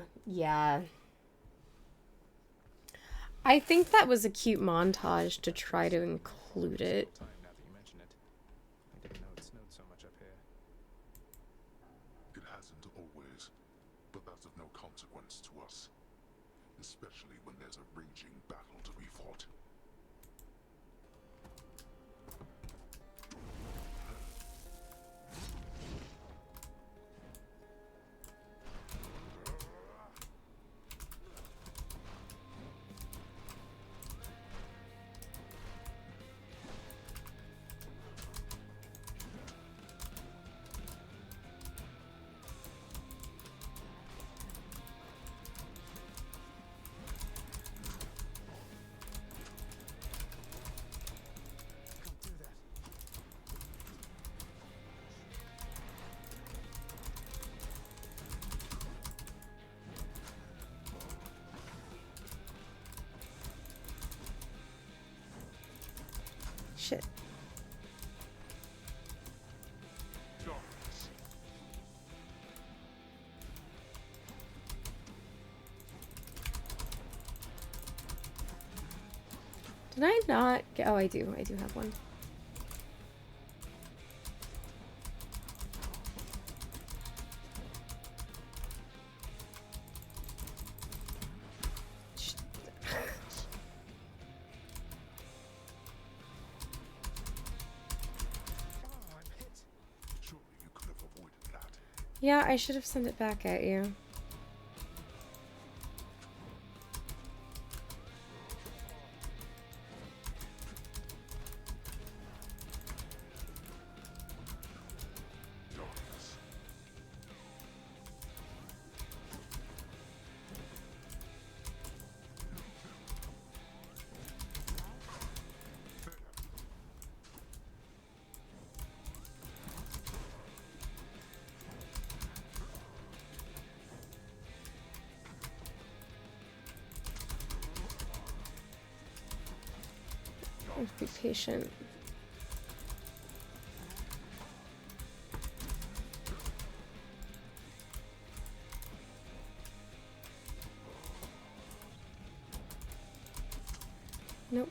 I think that was a cute montage to try to include it. Now that you mention it, I didn't know it snowed so much up here. It hasn't always, but that's of no consequence to us. Especially when there's a raging battle to be fought. Shit. Did I not get... Oh, I do have one. Yeah, I should have sent it back at you. Be patient. Nope.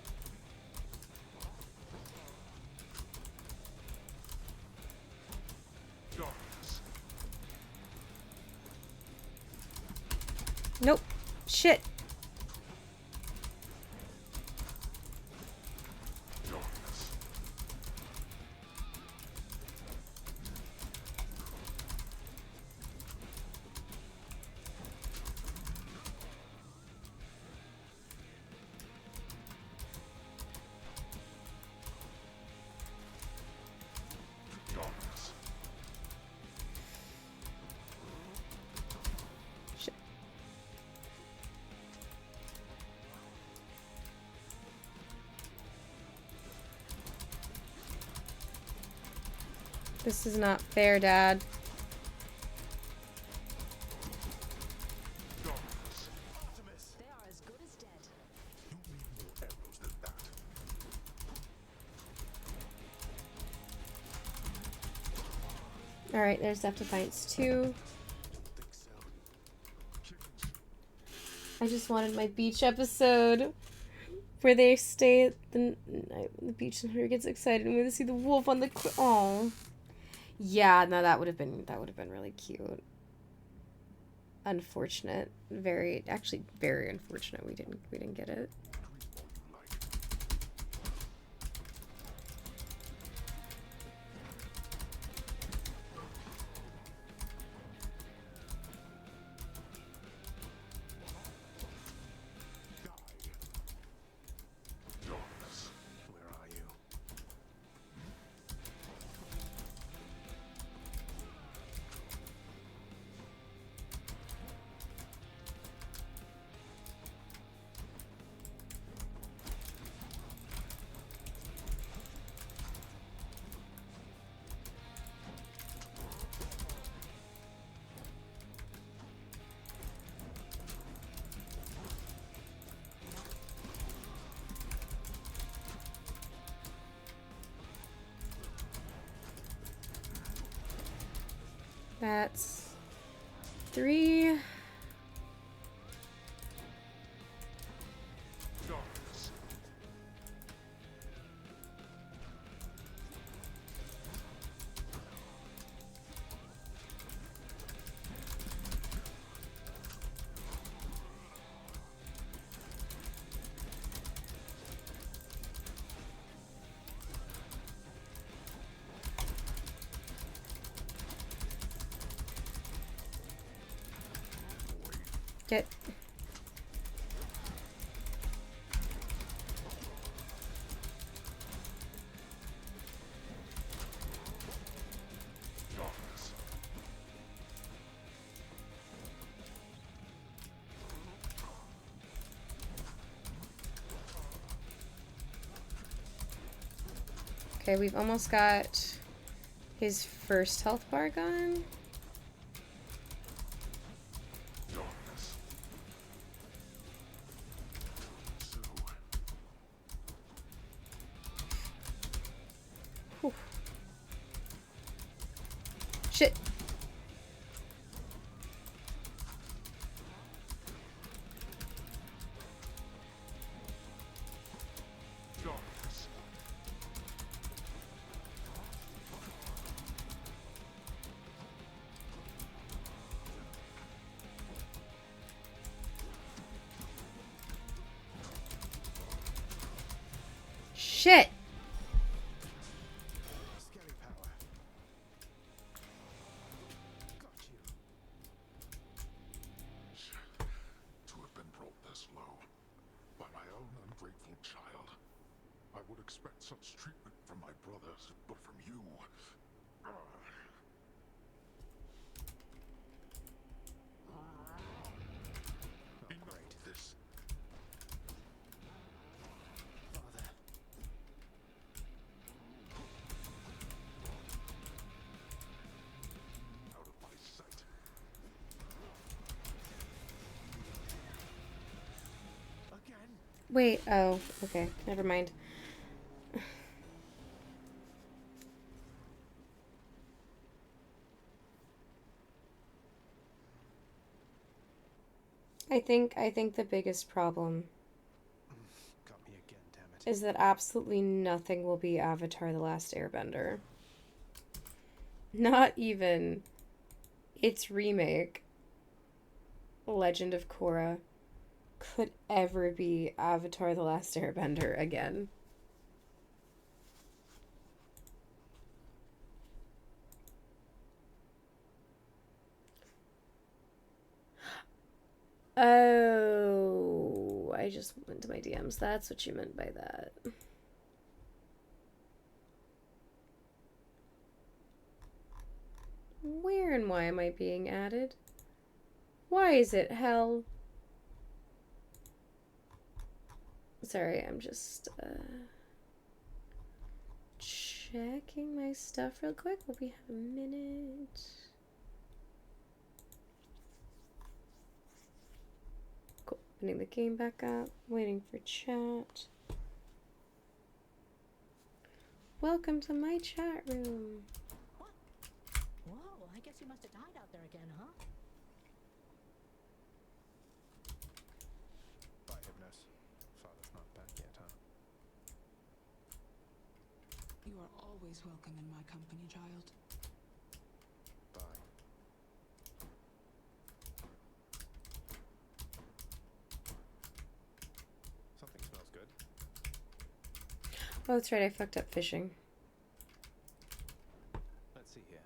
Nope. Shit. This is not fair, Dad. They are as good as dead. You need more arrows than that. Alright, there's Defiance 2. I just wanted my beach episode where they stay at the night when the beach and Hunter gets excited and we see the wolf on the oh. Yeah, no, that would have been really cute. Unfortunate. Actually very unfortunate we didn't get it. Where are you? That's 3. Get. Okay, we've almost got his first health bar gone. Whew. Shit. Shit. Skelly power. Got you. To have been brought this low by my own ungrateful child. I would expect such treatment from my brothers, but from you. Enough of this. Father. Out of my sight. Again. Wait, oh, okay, never mind. I think the biggest problem Got me again, damn it. is that absolutely nothing will be Avatar: The Last Airbender. Not even its remake, Legend of Korra, could ever be Avatar: The Last Airbender again. Oh, I just went to my DMs. That's what you meant by that. Where and why am I being added? Why is it hell? Sorry, I'm just, checking my stuff real quick. Will we have a minute? Cool. Opening the game back up. Waiting for chat. Welcome to my chat room. What? Whoa, I guess you must have died out there again, huh? Bye, Hypnos. Father's not back yet, huh? You are always welcome in my company, child. Bye. Something smells good. Oh, that's right. I fucked up fishing. Let's see here.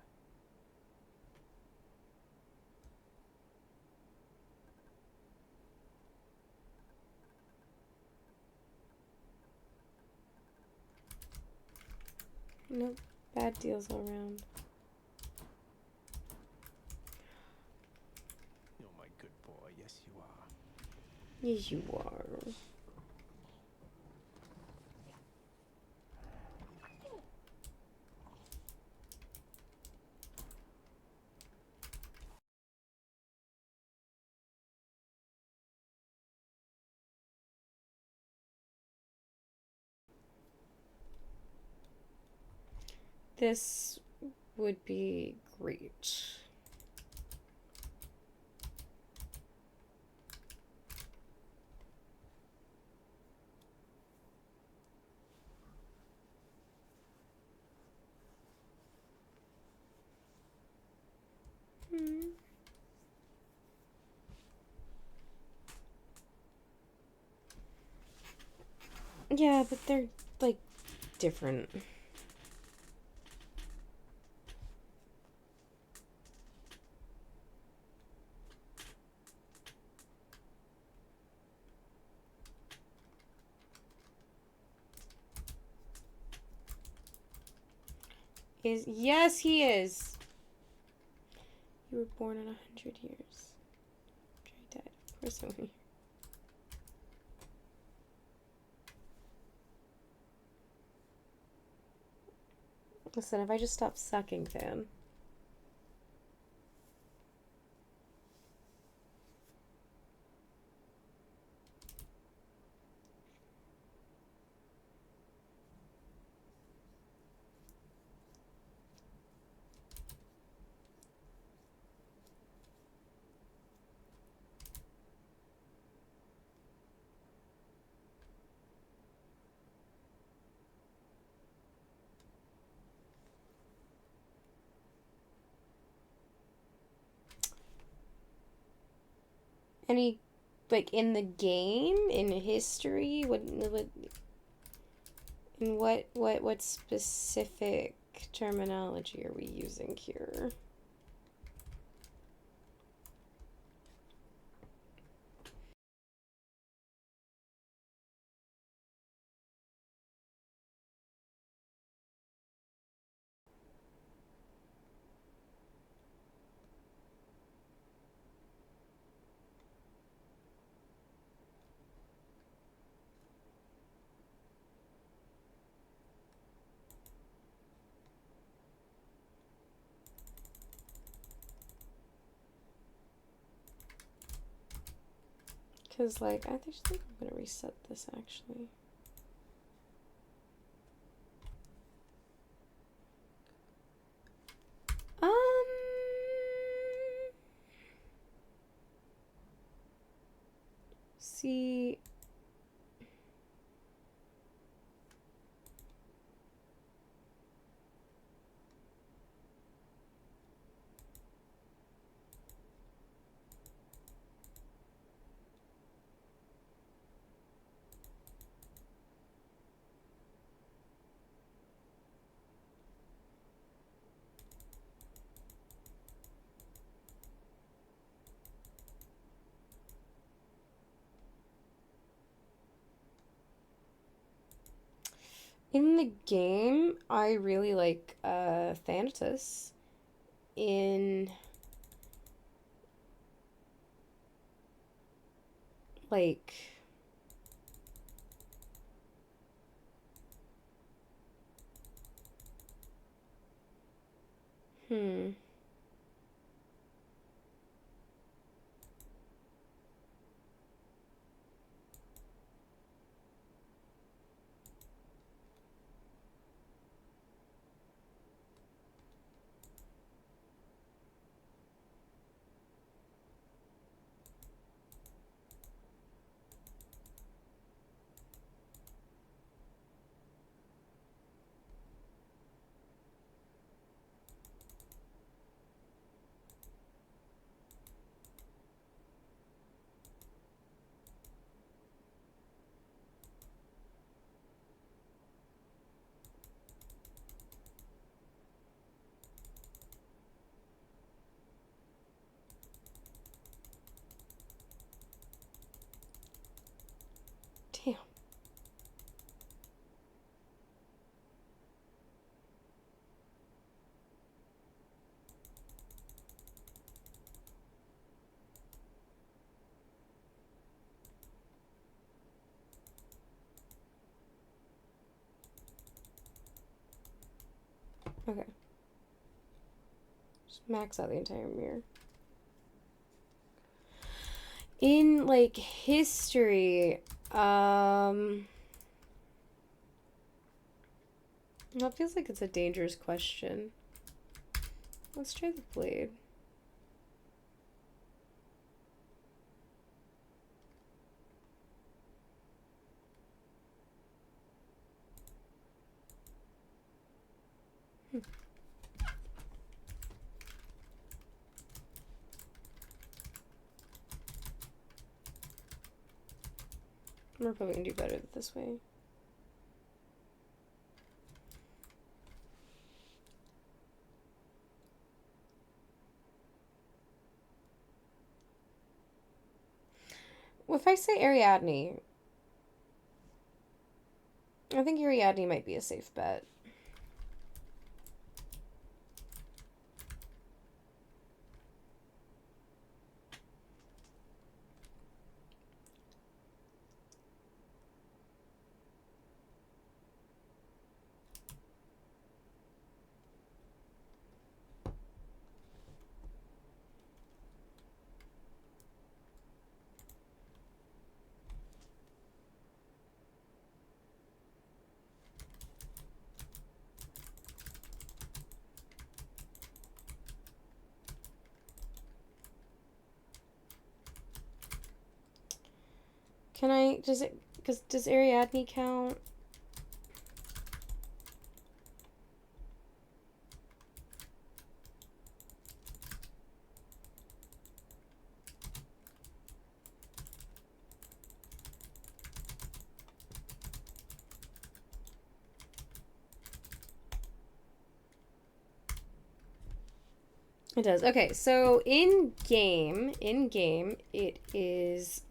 Nope. Bad deals all around. You're my good boy. Yes, you are. Yes, you are. This would be great. Yeah, but they're like different. Yes, he is. You were born in 100 years. After he died, of course I'm here. Listen, if I just stop sucking, fan. Any, like, in the game, in history, what specific terminology are we using here? Because, like, I think I'm gonna reset this actually. See. In the game, I really like Thanatos. In like Hmm. Damn. Okay. Just max out the entire mirror. In, like, history, that feels like it's a dangerous question. Let's try the blade. We're probably gonna do better this way. Well, if I say Ariadne, I think Ariadne might be a safe bet. Can I, does Ariadne count? It does. Okay, so in game, it is,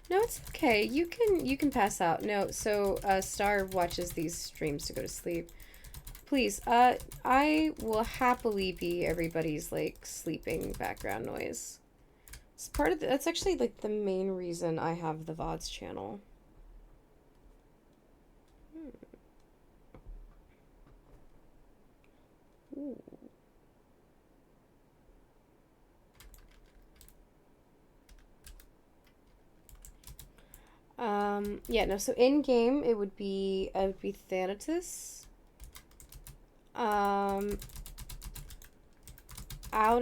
no, it's okay. You can pass out. No, so Star watches these streams to go to sleep. Please, I will happily be everybody's like sleeping background noise. It's part of that's actually like the main reason I have the VODs channel. Ooh. Yeah, no, so in game it would be Thanatos. Out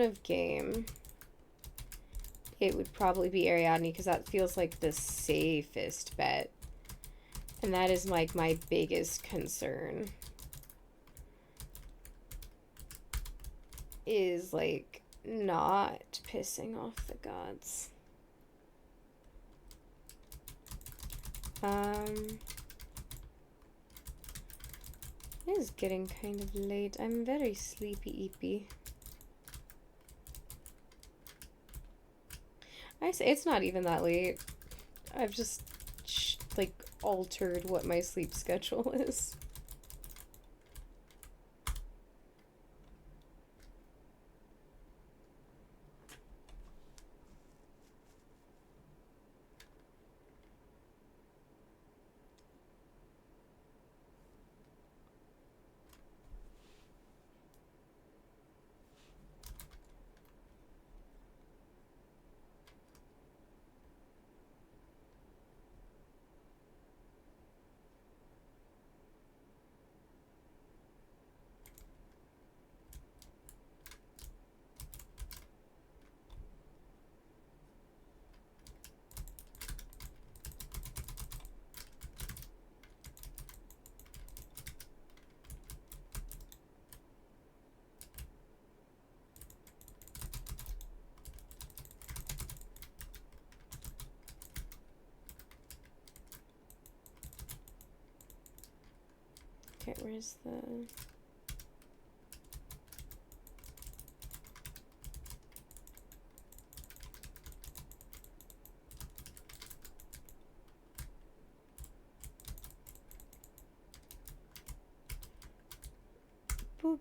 of game it would probably be Ariadne because that feels like the safest bet. And that is like my biggest concern. Is like not pissing off the gods. It is getting kind of late. I'm very sleepy-eepy. I say it's not even that late. I've just like altered what my sleep schedule is. Okay, where's the... Boop.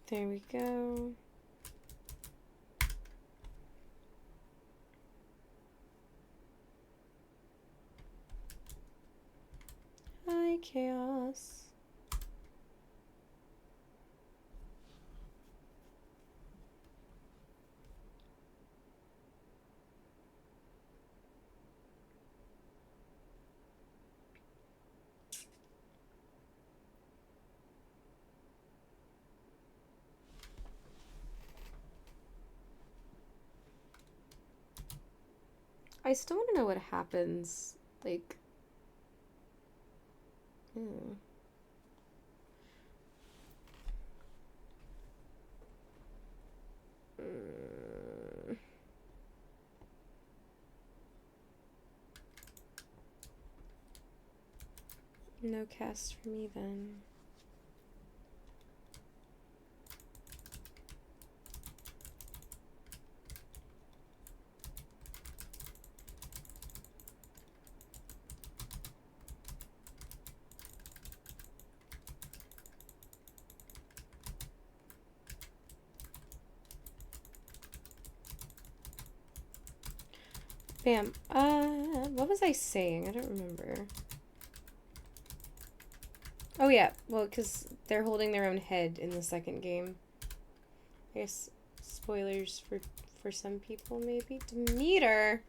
There we go. Hi, Chaos. I still want to know what happens, like... No cast for me then. Bam. What was I saying? I don't remember. Oh yeah, well, because they're holding their own head in the second game. I guess spoilers for some people, maybe. Demeter!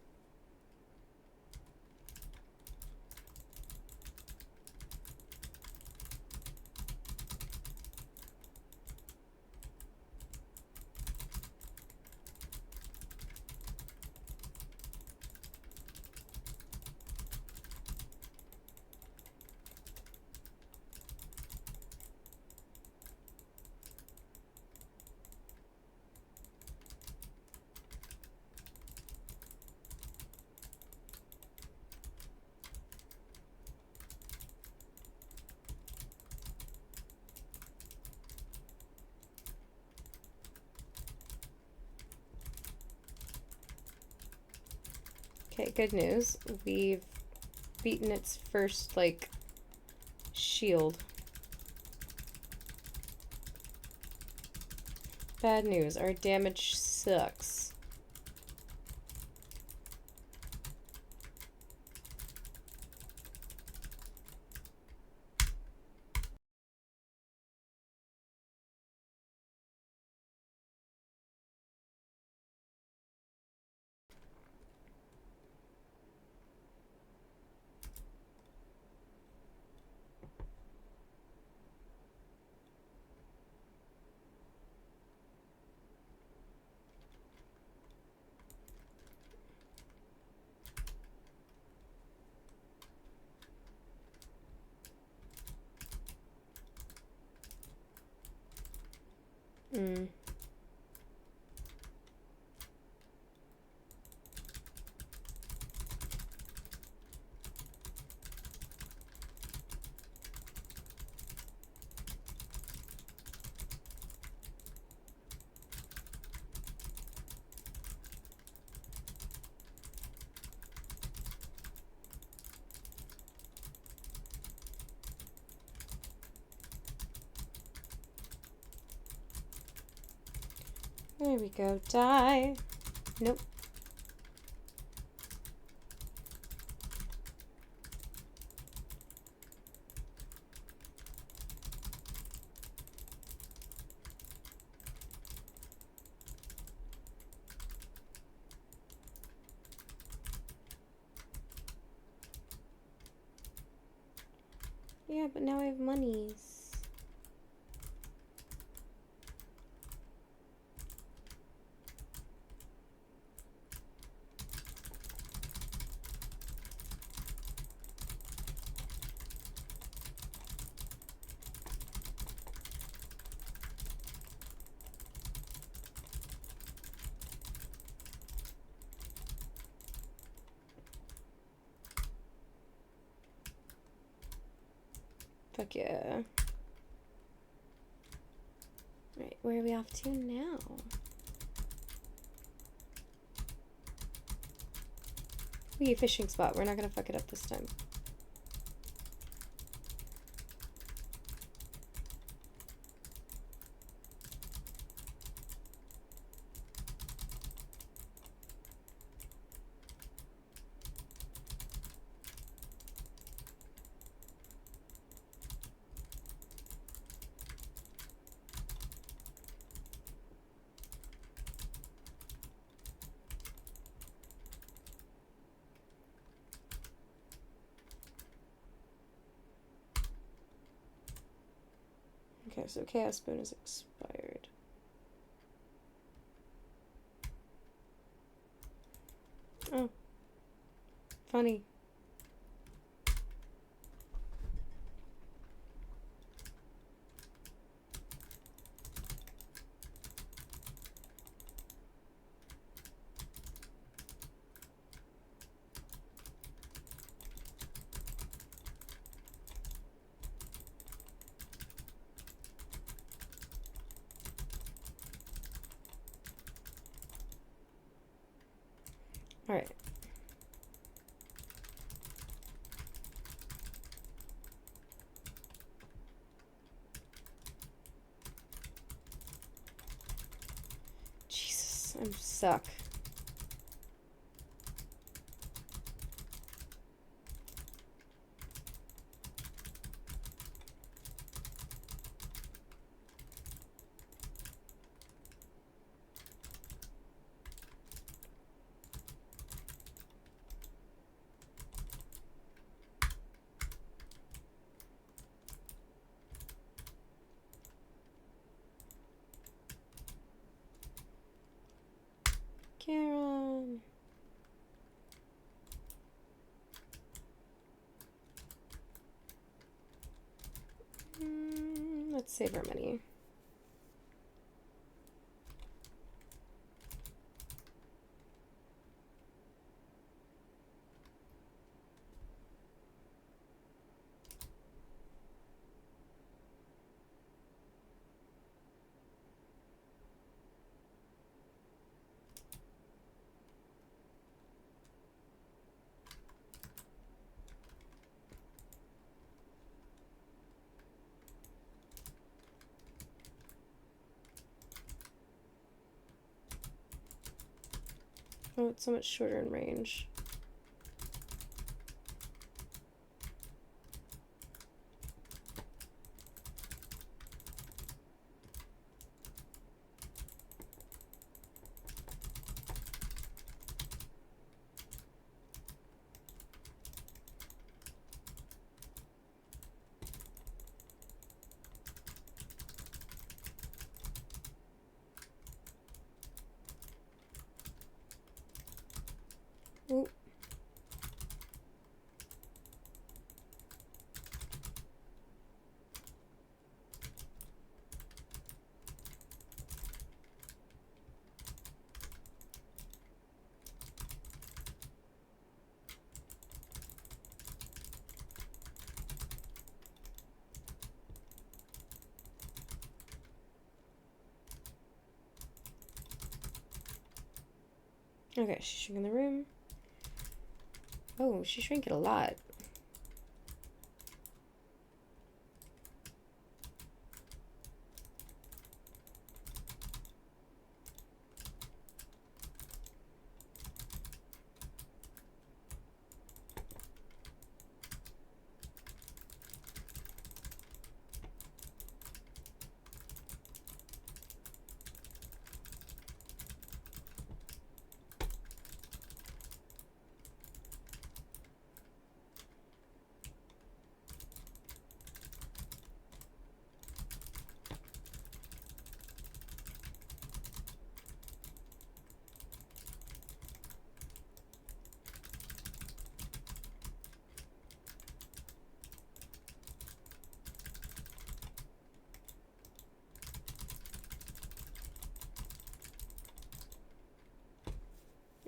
Okay, good news. We've beaten its first, like, shield. Bad news. Our damage sucks. There we go. Die. Nope. Yeah, but now I have monies. Fuck yeah. Right, where are we off to now? Okay, fishing spot. We're not gonna fuck it up this time. Okay, so Chaos Spoon is expired. Oh. Funny. Alright. Jesus, I'm suck. Karen. Let's save our money. Oh, it's so much shorter in range. Ooh. Okay, she's shrinking the room. Oh, she shrank it a lot.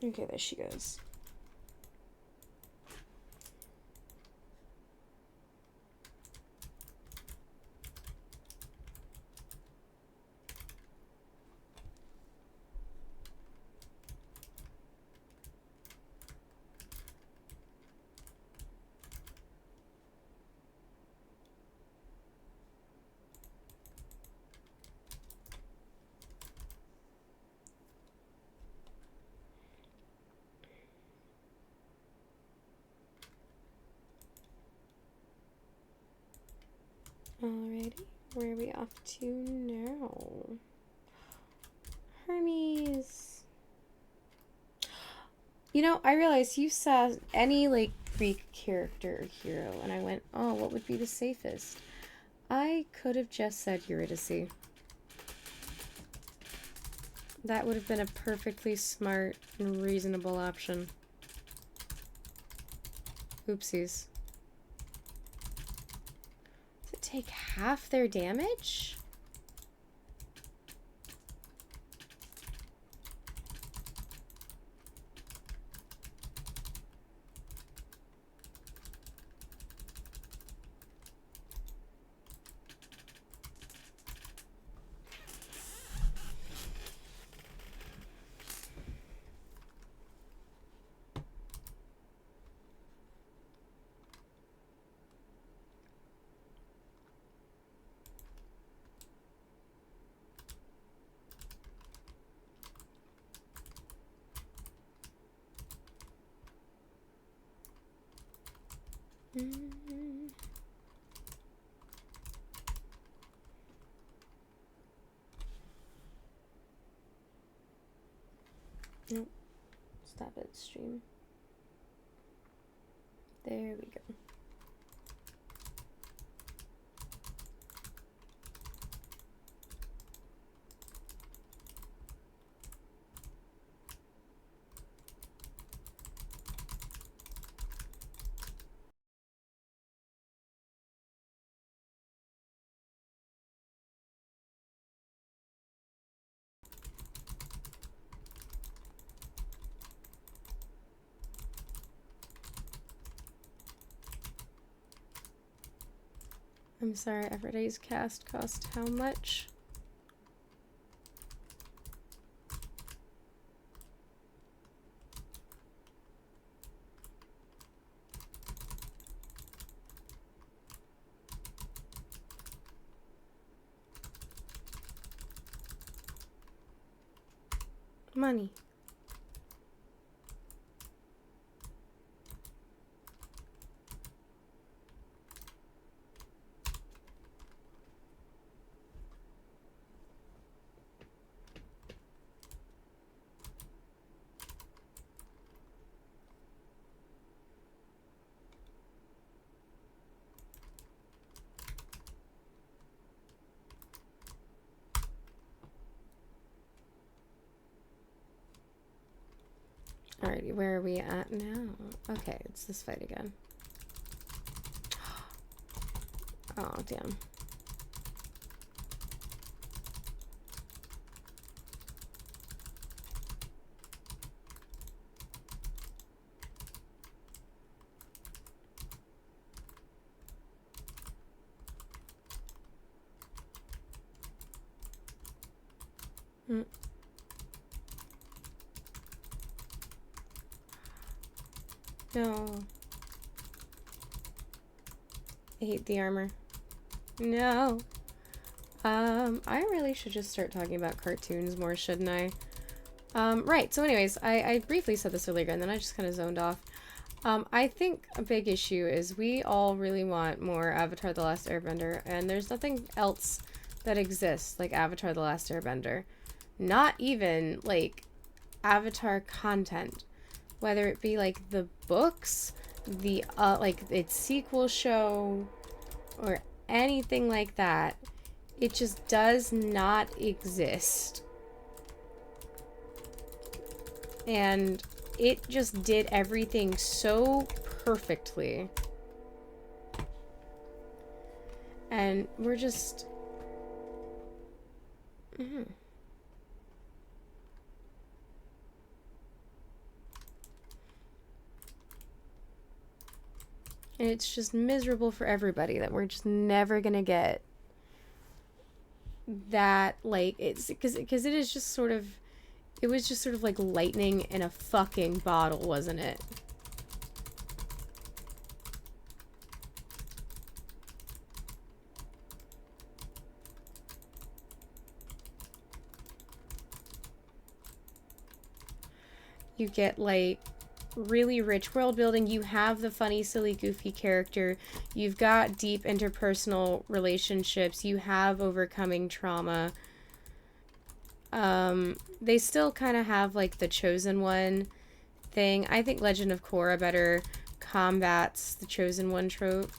Okay, there she goes. Alrighty, where are we off to now? Hermes. You know, I realized you saw any, like, Greek character or hero, and I went, oh, what would be the safest? I could have just said Eurydice. That would have been a perfectly smart and reasonable option. Oopsies. Does it take half their damage? Nope. Stop it, stream. There we go. I'm sorry, Aphrodite's cast cost how much? Money. Alrighty, where are we at now? Okay, it's this fight again. Oh, damn. No. I hate the armor. No. I really should just start talking about cartoons more, shouldn't I? Right, so anyways, I briefly said this earlier and then I just kind of zoned off. I think a big issue is we all really want more Avatar The Last Airbender, and there's nothing else that exists like Avatar The Last Airbender. Not even, like, Avatar content. Whether it be, like, the books, the, like, its sequel show, or anything like that. It just does not exist. And it just did everything so perfectly. And we're just... And it's just miserable for everybody that we're just never gonna get that, like, it's because it is just sort of, it was just sort of like lightning in a fucking bottle, wasn't it? You get, like, really rich world building. You have the funny, silly, goofy character. You've got deep interpersonal relationships. You have overcoming trauma. They still kind of have like the chosen one thing. I think Legend of Korra better combats the chosen one trope.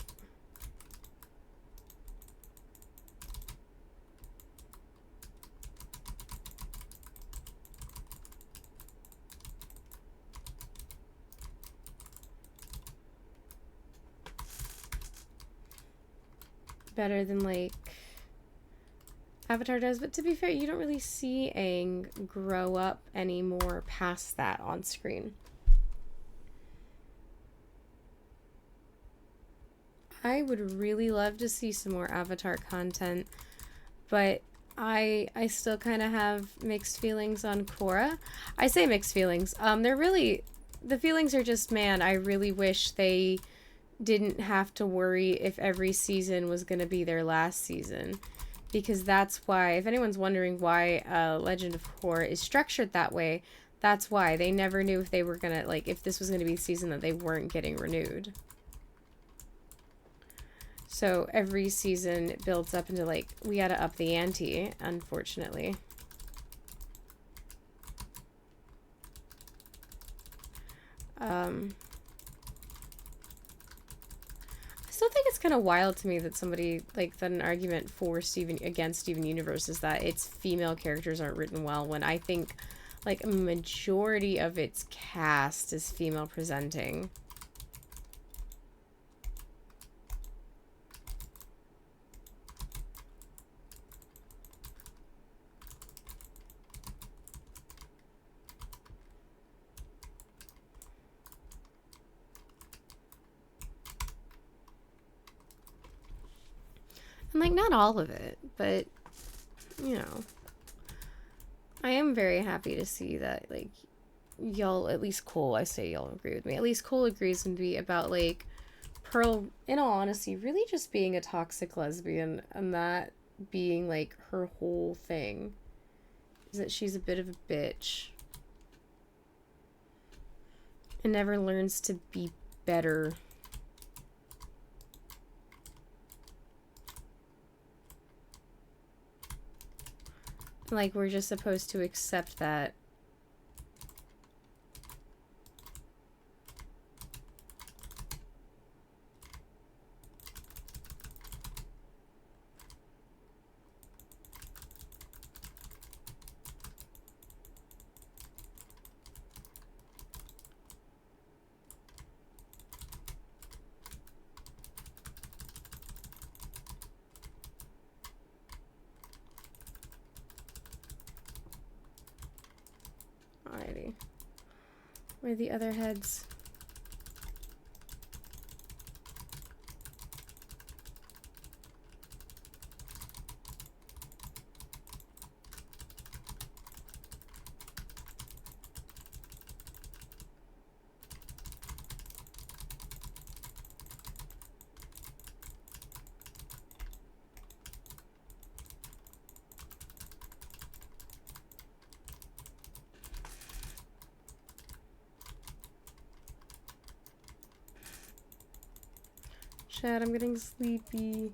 Better than like Avatar does, but to be fair, you don't really see Aang grow up anymore past that on screen. I would really love to see some more Avatar content, but I still kind of have mixed feelings on Korra. I say mixed feelings. They're really, the feelings are just, man, I really wish they didn't have to worry if every season was going to be their last season. Because that's why, if anyone's wondering why Legend of Korra is structured that way, that's why. They never knew if they were going to, like, if this was going to be the season that they weren't getting renewed. So every season it builds up into, like, we gotta up the ante, unfortunately. I still think it's kind of wild to me that somebody, like, that an argument for against Steven Universe is that its female characters aren't written well, when I think, like, a majority of its cast is female presenting. And, like, not all of it, but, you know. I am very happy to see that, like, y'all, at least Cole, I say y'all agree with me. At least Cole agrees with me about, like, Pearl, in all honesty, really just being a toxic lesbian and that being, like, her whole thing. Is that she's a bit of a bitch. And never learns to be better. Like, we're just supposed to accept that. Alrighty. Where are the other heads? Chad, I'm getting sleepy.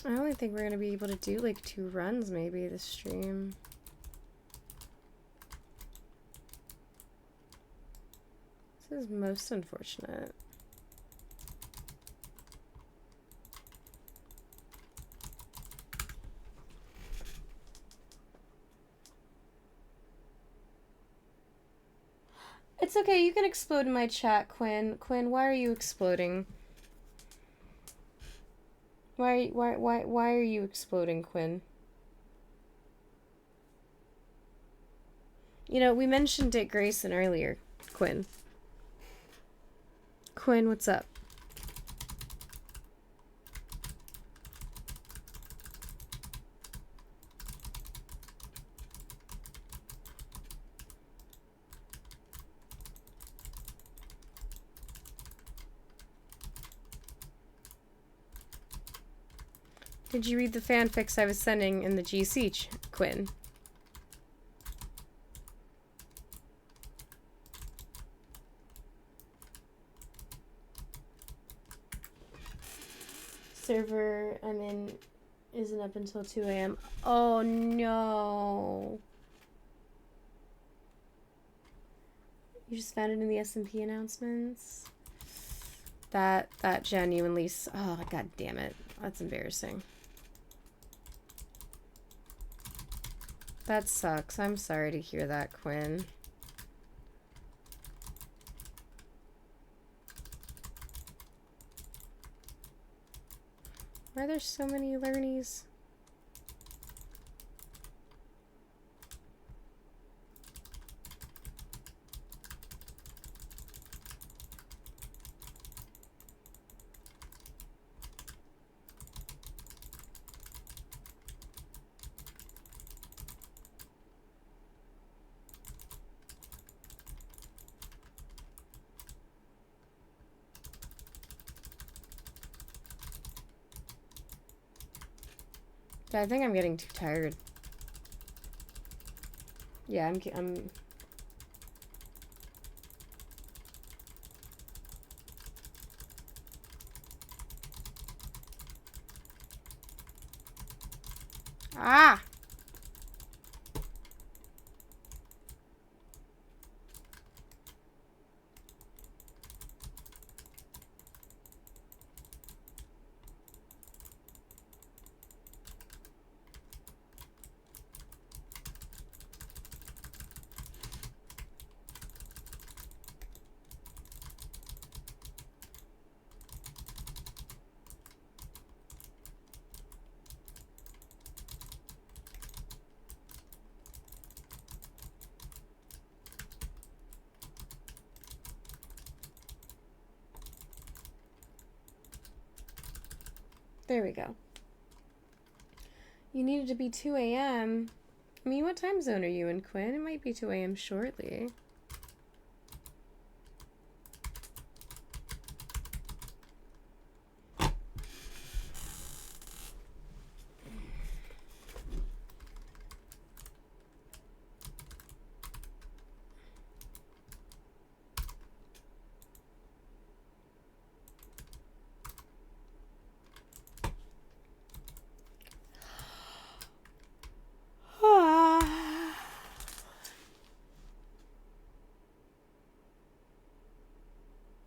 I only think we're gonna be able to do like 2 runs maybe this stream. This is most unfortunate. It's okay, you can explode in my chat, Quinn. Quinn, why are you exploding? Why are you exploding, Quinn? You know, we mentioned Dick Grayson earlier, Quinn. Quinn, what's up? Did you read the fanfics I was sending in the GC, Quinn? Server I'm in isn't up until 2 a.m. Oh no. You just found it in the SMP announcements? That genuinely, oh god damn it. That's embarrassing. That sucks. I'm sorry to hear that, Quinn. Why are there so many learnies? I think I'm getting too tired. Yeah, I'm Ah! There we go. You needed to be 2 a.m. I mean, what time zone are you in, Quinn? It might be 2 a.m. shortly.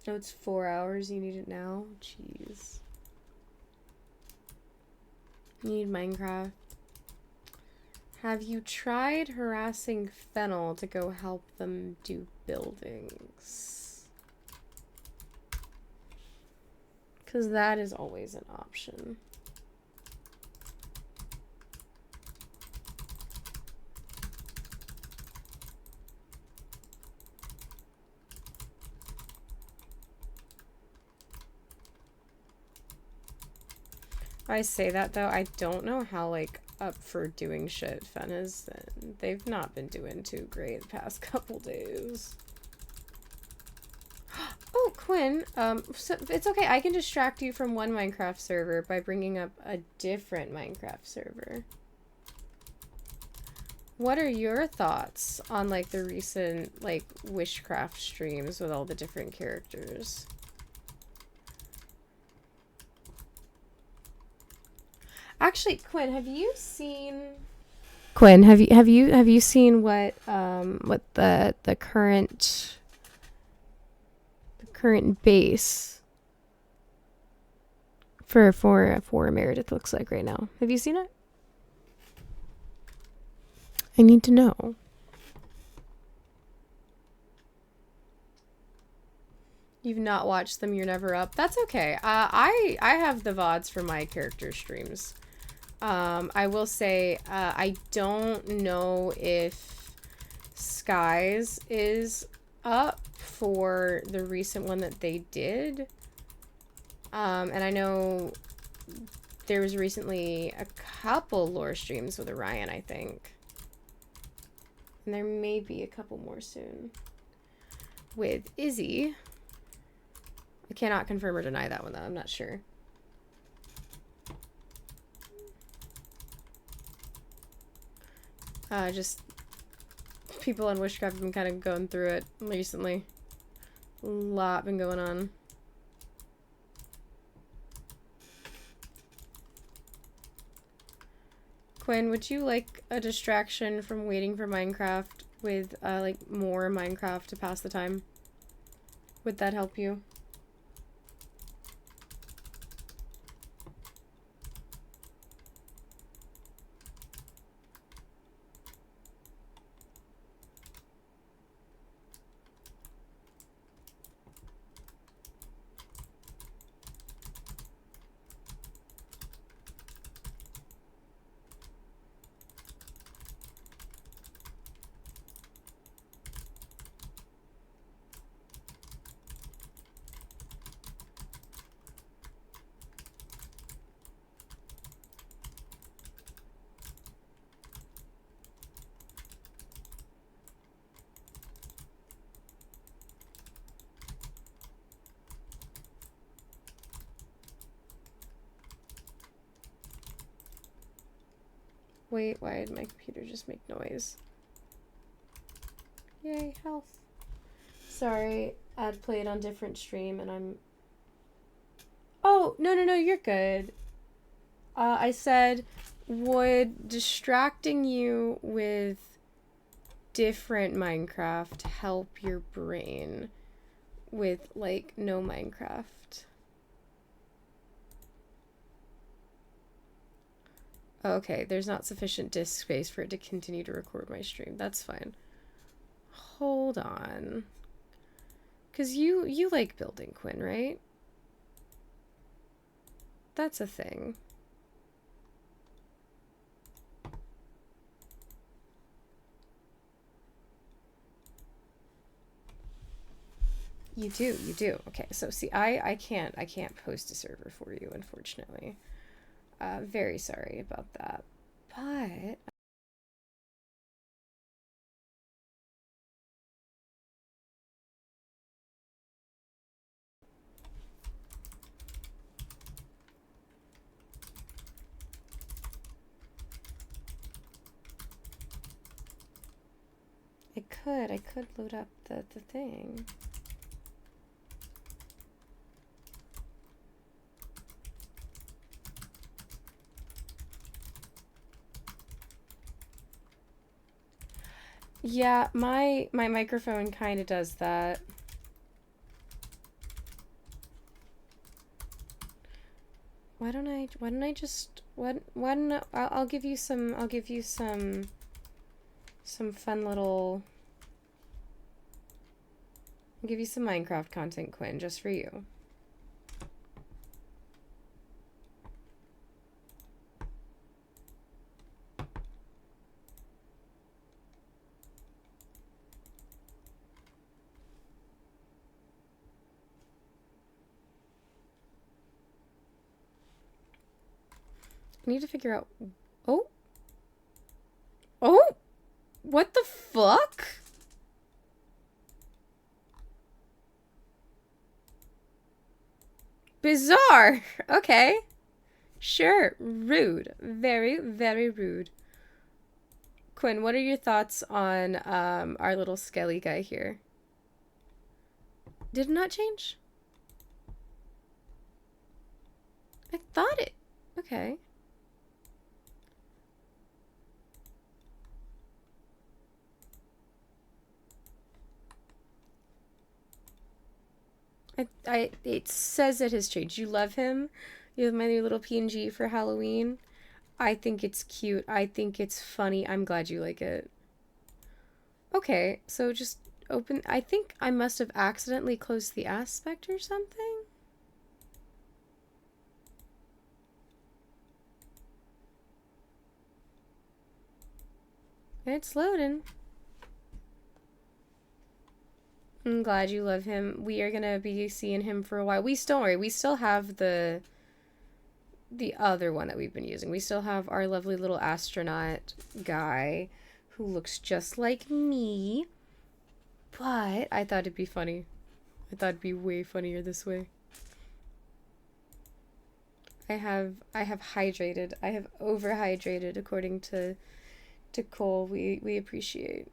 No, it's 4 hours. You need it now? Jeez. You need Minecraft. Have you tried harassing Fennel to go help them do buildings? Because that is always an option. I say that though, I don't know how like up for doing shit Fen is. They've not been doing too great the past couple days. Oh, Quinn, so it's okay. I can distract you from one Minecraft server by bringing up a different Minecraft server. What are your thoughts on like the recent like Wishcraft streams with all the different characters? Actually, Quinn, have you seen? Quinn, have you seen what the current base for Meredith looks like right now? Have you seen it? I need to know. You've not watched them. You're never up. That's okay. I have the VODs for my character streams. I will say, I don't know if Skies is up for the recent one that they did. And I know there was recently a couple lore streams with Orion, I think. And there may be a couple more soon with Izzy. I cannot confirm or deny that one though. I'm not sure. Just people on Wishcraft have been kind of going through it recently. A lot been going on. Quinn, would you like a distraction from waiting for Minecraft with, like, more Minecraft to pass the time? Would that help you? Wait, why did my computer just make noise? Yay, health. Sorry, I'd played on different stream and I'm... Oh, no, you're good. I said, would distracting you with different Minecraft help your brain with, like, no Minecraft? Okay, there's not sufficient disk space for it to continue to record my stream. That's fine. Hold on. Because you like building, Quinn, right? That's a thing. You do. Okay, so see, I can't post a server for you, unfortunately. Very sorry about that. But I could load up the thing. Yeah, my microphone kind of does that. Why don't I just I'll give you some fun little I'll give you some Minecraft content, Quinn, just for you. I need to figure out... Oh! Oh! What the fuck? Bizarre! Okay. Sure. Rude. Very, very rude. Quinn, what are your thoughts on our little Skelly guy here? Did it not change? I thought it... Okay. It says it has changed. You love him. You have my little PNG for Halloween. I think it's cute. I think it's funny. I'm glad you like it. Okay, so just open... I think I must have accidentally closed the aspect or something. It's loading. I'm glad you love him. We are gonna be seeing him for a while. We still have the other one that we've been using. We still have our lovely little astronaut guy who looks just like me. But I thought it'd be funny. I thought it'd be way funnier this way. I have hydrated. I have overhydrated according to to Cole. We appreciate.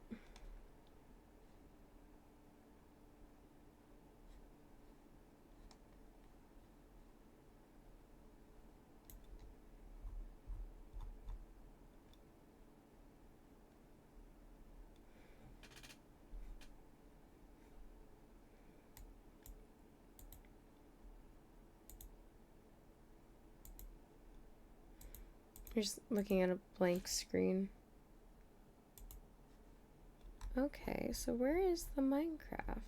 You're just looking at a blank screen. Okay, so where is the Minecraft?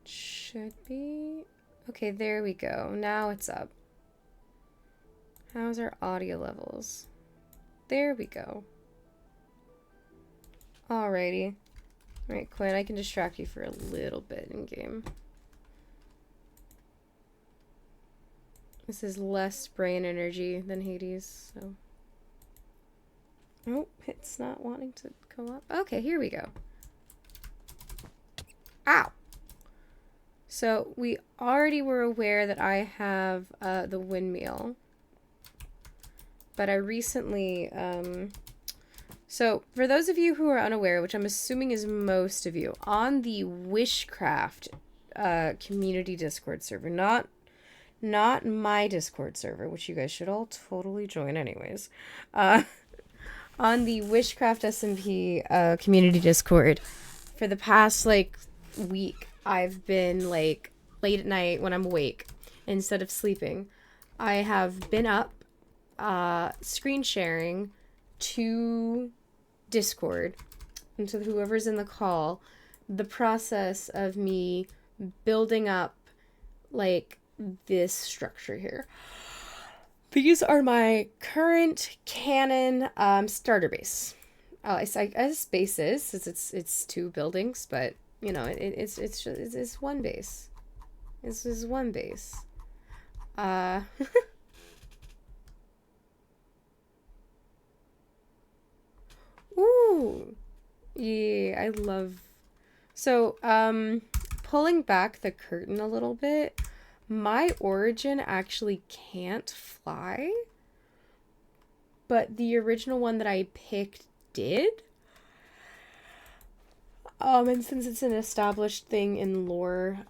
Should be. Okay, there we go. Now it's up. How's our audio levels? There we go. Alrighty. Alright, Quinn, I can distract you for a little bit in game. This is less brain energy than Hades, so. Oh, it's not wanting to go up. Okay, here we go. Ow! So, we already were aware that I have the windmill. But I recently, so for those of you who are unaware, which I'm assuming is most of you, on the Wishcraft community Discord server, not my Discord server, which you guys should all totally join anyways, on the Wishcraft SMP community Discord, for the past, like, week, I've been, like, late at night when I'm awake, instead of sleeping, I have been up, screen sharing to Discord and to whoever's in the call the process of me building up like this structure here. These are my current canon starter base. It's bases since it's two buildings, but you know it's one base. This is one base. Ooh. Yeah, I love... So, pulling back the curtain a little bit, my origin actually can't fly, but the original one that I picked did. And since it's an established thing in lore,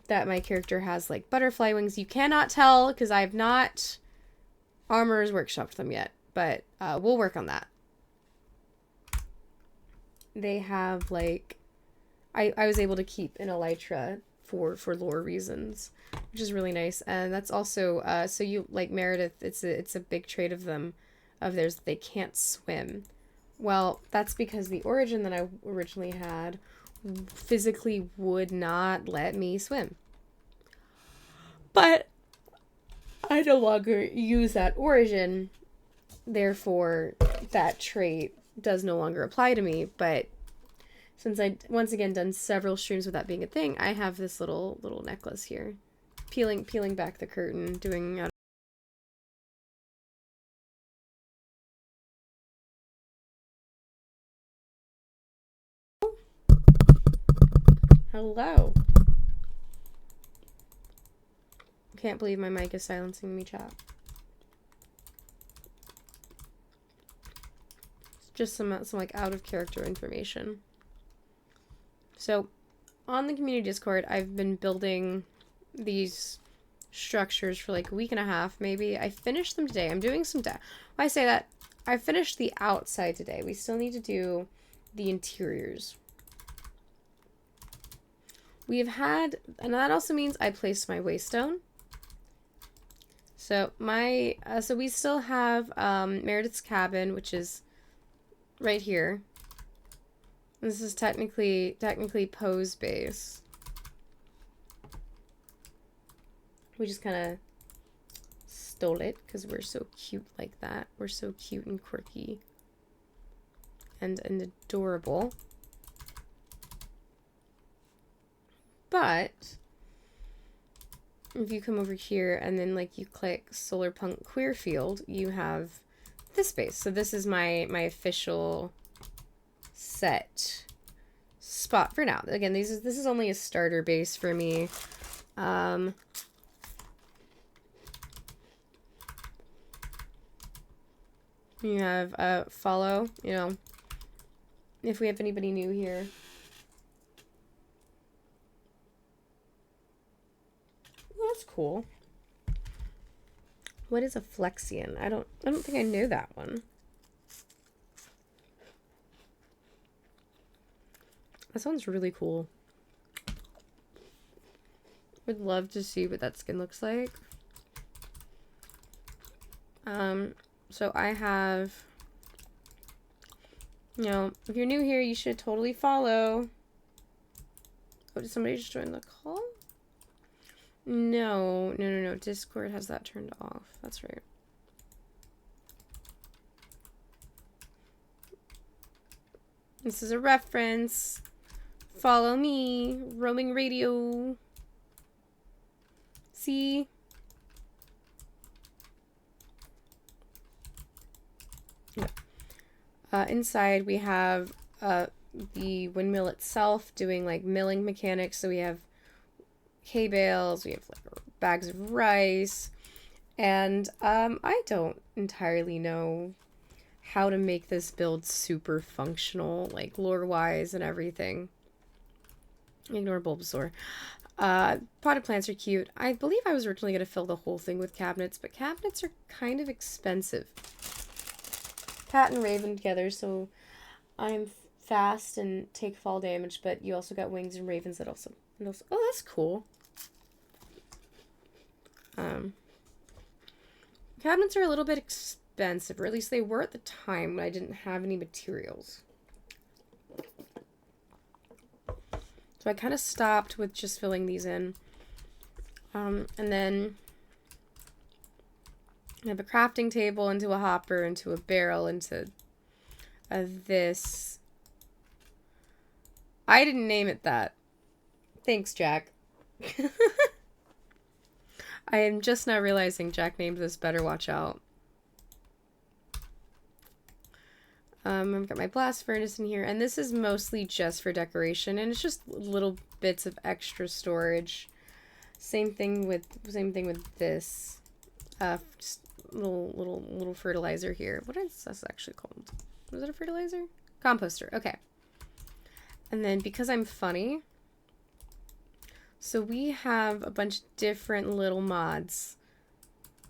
that my character has, like, butterfly wings, you cannot tell, because I have not Armorer's Workshopped them yet, but, we'll work on that. They have, like, I was able to keep an elytra for lore reasons, which is really nice. And that's also, so you, like Meredith, it's a big trait of theirs, they can't swim. Well, that's because the origin that I originally had physically would not let me swim. But I no longer use that origin, therefore that trait does no longer apply to me. But since I once again done several streams with that being a thing, I have this little necklace here. Peeling back the curtain, doing out. Hello. Can't believe my mic is silencing me, chat. It's just some like out of character information. So, on the community Discord, I've been building these structures for like a week and a half, maybe. I finished them today. I'm doing some when I say that, I finished the outside today. We still need to do the interiors. We have had, and that also means I placed my waystone. So so we still have Meredith's cabin, which is right here. This is technically Poe's base. We just kind of stole it because we're so cute like that. We're so cute and quirky and adorable. But if you come over here and then like you click Solar Punk Queer Field, you have this space. So this is my official set spot for now. Again, this is only a starter base for me. You have follow, you know, if we have anybody new here. Well, that's cool. What is a Flexion? I don't think I knew that one. That sounds really cool. Would love to see what that skin looks like. So I have, you know, if you're new here, you should totally follow. Oh, did somebody just join the call? No. Discord has that turned off. That's right. This is a reference. Follow me. Roaming radio. See? Inside we have the windmill itself doing like milling mechanics. So we have hay bales, we have like bags of rice, and I don't entirely know how to make this build super functional, like lore-wise and everything. Ignore Bulbasaur. Potted plants are cute. I believe I was originally going to fill the whole thing with cabinets, but cabinets are kind of expensive. Cat and Raven together, so I'm fast and take fall damage, but you also got wings and ravens that also oh, that's cool. Cabinets are a little bit expensive, or at least they were at the time when I didn't have any materials. So I kind of stopped with just filling these in. And then I have a crafting table, into a hopper, into a barrel, into this. I didn't name it that. Thanks, Jack. I am just now realizing Jack named this Better Watch Out. I've got my blast furnace in here, and this is mostly just for decoration, and it's just little bits of extra storage. Same thing with this. Just little fertilizer here. What is this actually called? Was it a fertilizer? Composter. Okay. And then because I'm funny, so we have a bunch of different little mods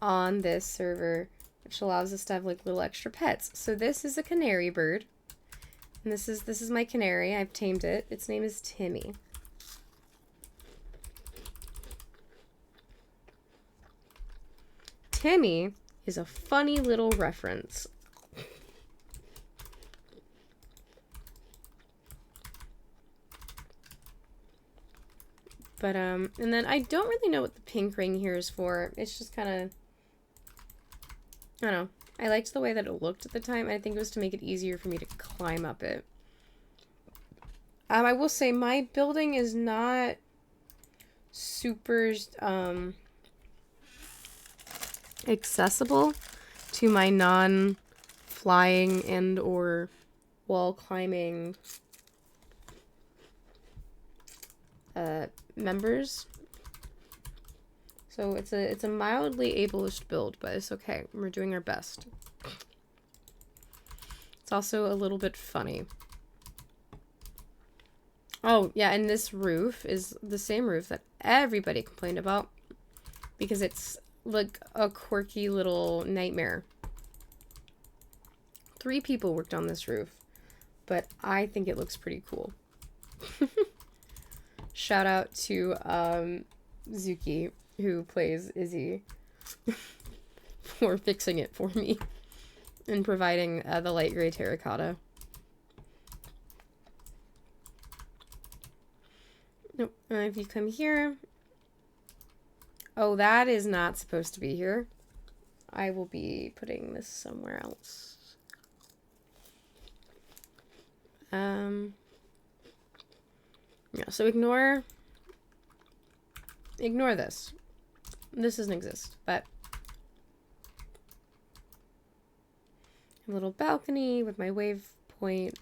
on this server, which allows us to have like little extra pets. So this is a canary bird, and this is my canary. I've tamed it. Its name is Timmy. Timmy is a funny little reference. But, and then I don't really know what the pink ring here is for. It's just kind of, I don't know. I liked the way that it looked at the time. I think it was to make it easier for me to climb up it. I will say my building is not super, accessible to my non-flying and or wall climbing members. So it's a mildly ableist build, but it's okay. We're doing our best. It's also a little bit funny. Oh, yeah, and this roof is the same roof that everybody complained about because it's like a quirky little nightmare. 3 people worked on this roof, but I think it looks pretty cool. Shout out to Zuki, who plays Izzy, for fixing it for me and providing the light gray terracotta. Nope. If you come here, oh, that is not supposed to be here. I will be putting this somewhere else. Yeah, so ignore this. This doesn't exist, but a little balcony with my waypoint.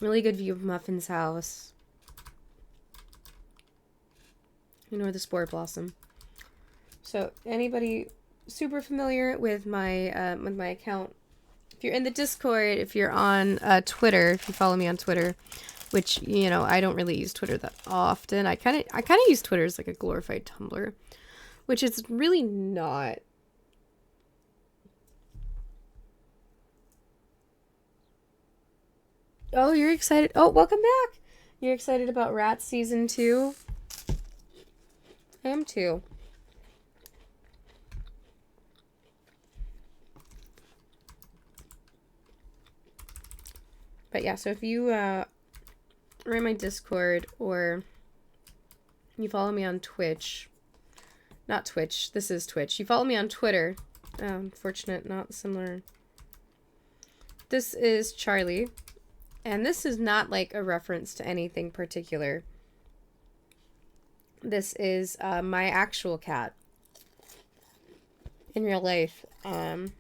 Really good view of Muffin's house. You know, the spore blossom. So anybody super familiar with my account, if you're in the Discord, if you're on Twitter, if you follow me on Twitter, which, you know, I don't really use Twitter that often. I kind of use Twitter as like a glorified Tumblr, which it's really not. Oh, you're excited. Oh, welcome back. You're excited about Rats season 2? I am too. But yeah, so if you are in my Discord or you follow me on Twitch, not Twitch, this is Twitch. You follow me on Twitter. Unfortunate, not similar. This is Charlie. And this is not like a reference to anything particular. This is my actual cat in real life. Her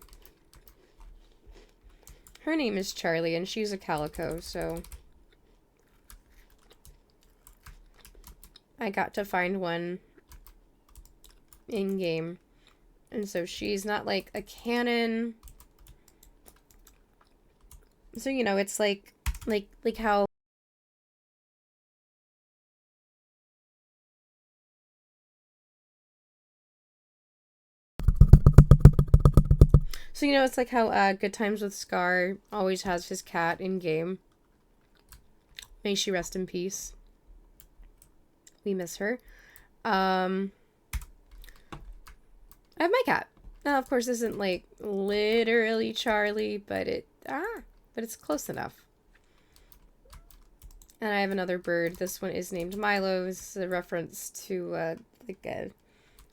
name is Charlie and she's a calico, so I got to find one in game. And so she's not like a canon. So, you know, it's like how it's like how Good Times with Scar always has his cat in game. May she rest in peace. We miss her. I have my cat. Now, of course, this isn't like literally Charlie, but it's close enough. And I have another bird. This one is named Milo. It's a reference to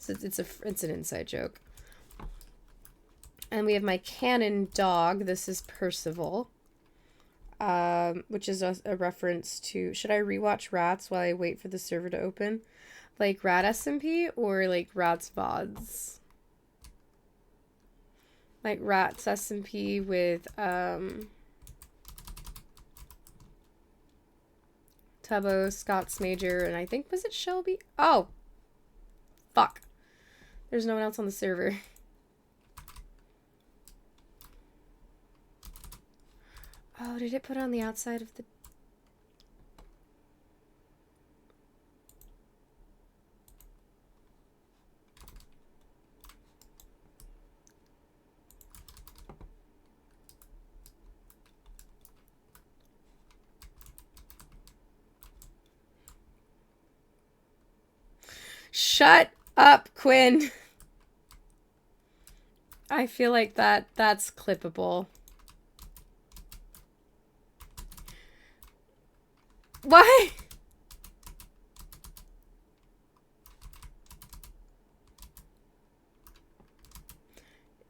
it's an inside joke. And we have my canon dog. This is Percival, which is a reference to. Should I rewatch Rats while I wait for the server to open, like Rat SMP or like Rats VODs? Like Rats SMP with Tubbo, Scott's Major, and I think, was it Shelby? Oh! Fuck. There's no one else on the server. Oh, did it put on the outside of the... Shut up, Quinn. I feel like that's clippable. Why?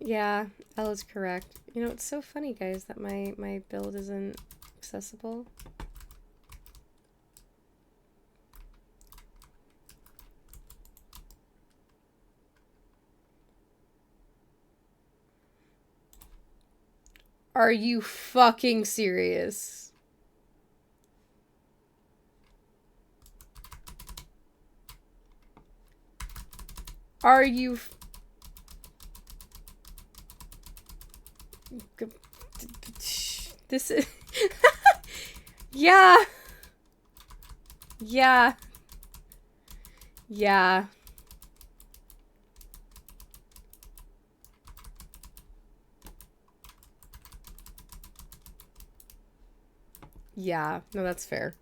Yeah, Ella's correct. You know, it's so funny, guys, that my build isn't accessible. Are you fucking serious? Are you... This is... Yeah. Yeah. Yeah. Yeah. No, that's fair.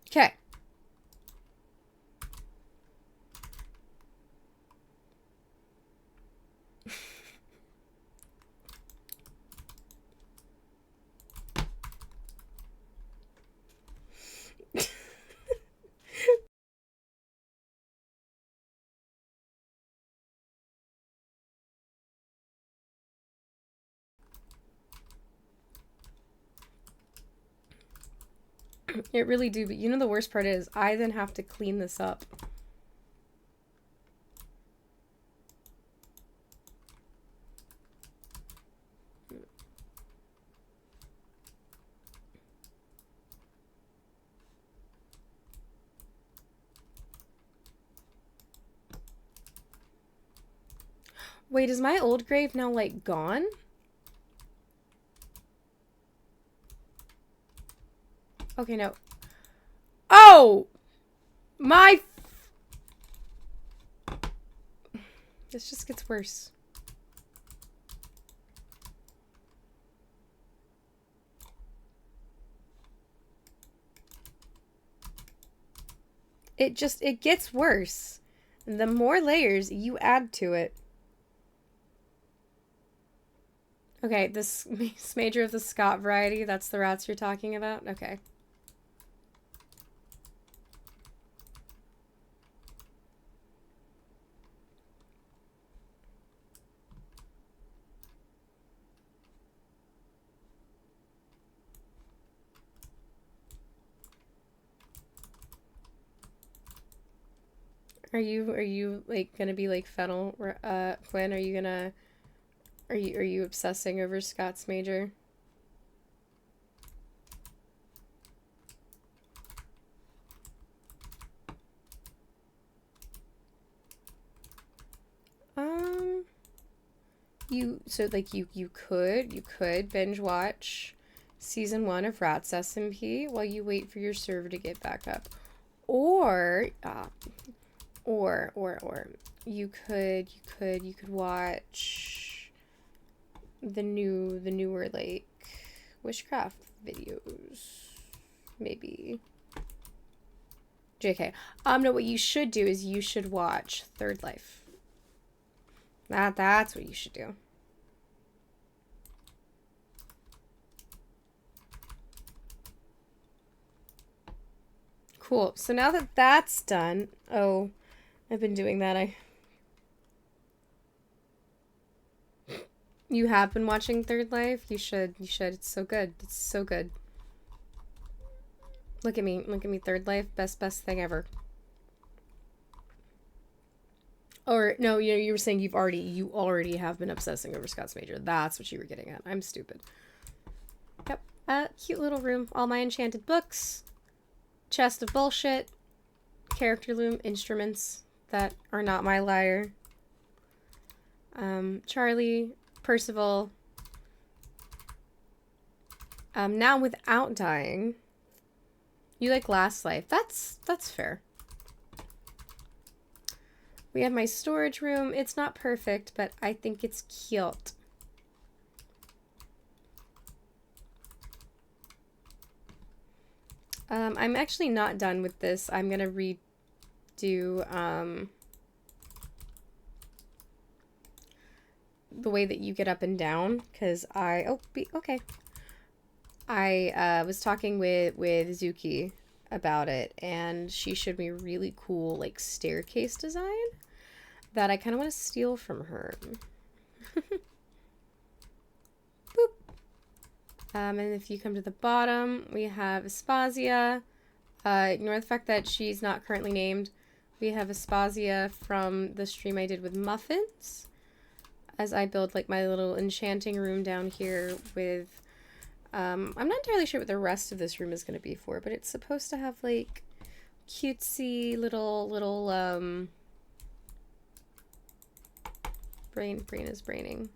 Okay. It really do, but you know the worst part is I then have to clean this up. Wait, is my old grave now, like, gone? Okay, no. Oh! My... This just gets worse. It gets worse. The more layers you add to it. Okay, this major of the Scott variety, that's the rats you're talking about? Okay. Are you like gonna be like Fennel, Quinn? Are you obsessing over Scott's major? You could binge watch season 1 of Rats SMP while you wait for your server to get back up. Or you could watch the newer like witchcraft videos. Maybe. JK. No, what you should do is you should watch Third Life. That's what you should do. Cool. So now that that's done, oh, I've been doing that. You have been watching Third Life? You should. It's so good. It's so good. Look at me. Look at me. Third Life. Best thing ever. Or, no, you were saying you already have been obsessing over Scott's major. That's what you were getting at. I'm stupid. Yep. Cute little room. All my enchanted books. Chest of bullshit. Character loom. Instruments that are not my lyre. Charlie. Percival. Now without dying. You like Last Life. That's fair. We have my storage room. It's not perfect, but I think it's cute. I'm actually not done with this. I'm gonna redo the way that you get up and down, because okay. I was talking with Zuki about it, and she showed me a really cool like staircase design that I kind of want to steal from her. Boop. And if you come to the bottom, we have Aspasia. Ignore the fact that she's not currently named. We have Aspasia from the stream I did with Muffins, as I build like my little enchanting room down here with I'm not entirely sure what the rest of this room is going to be for, but it's supposed to have like cutesy little brain is braining.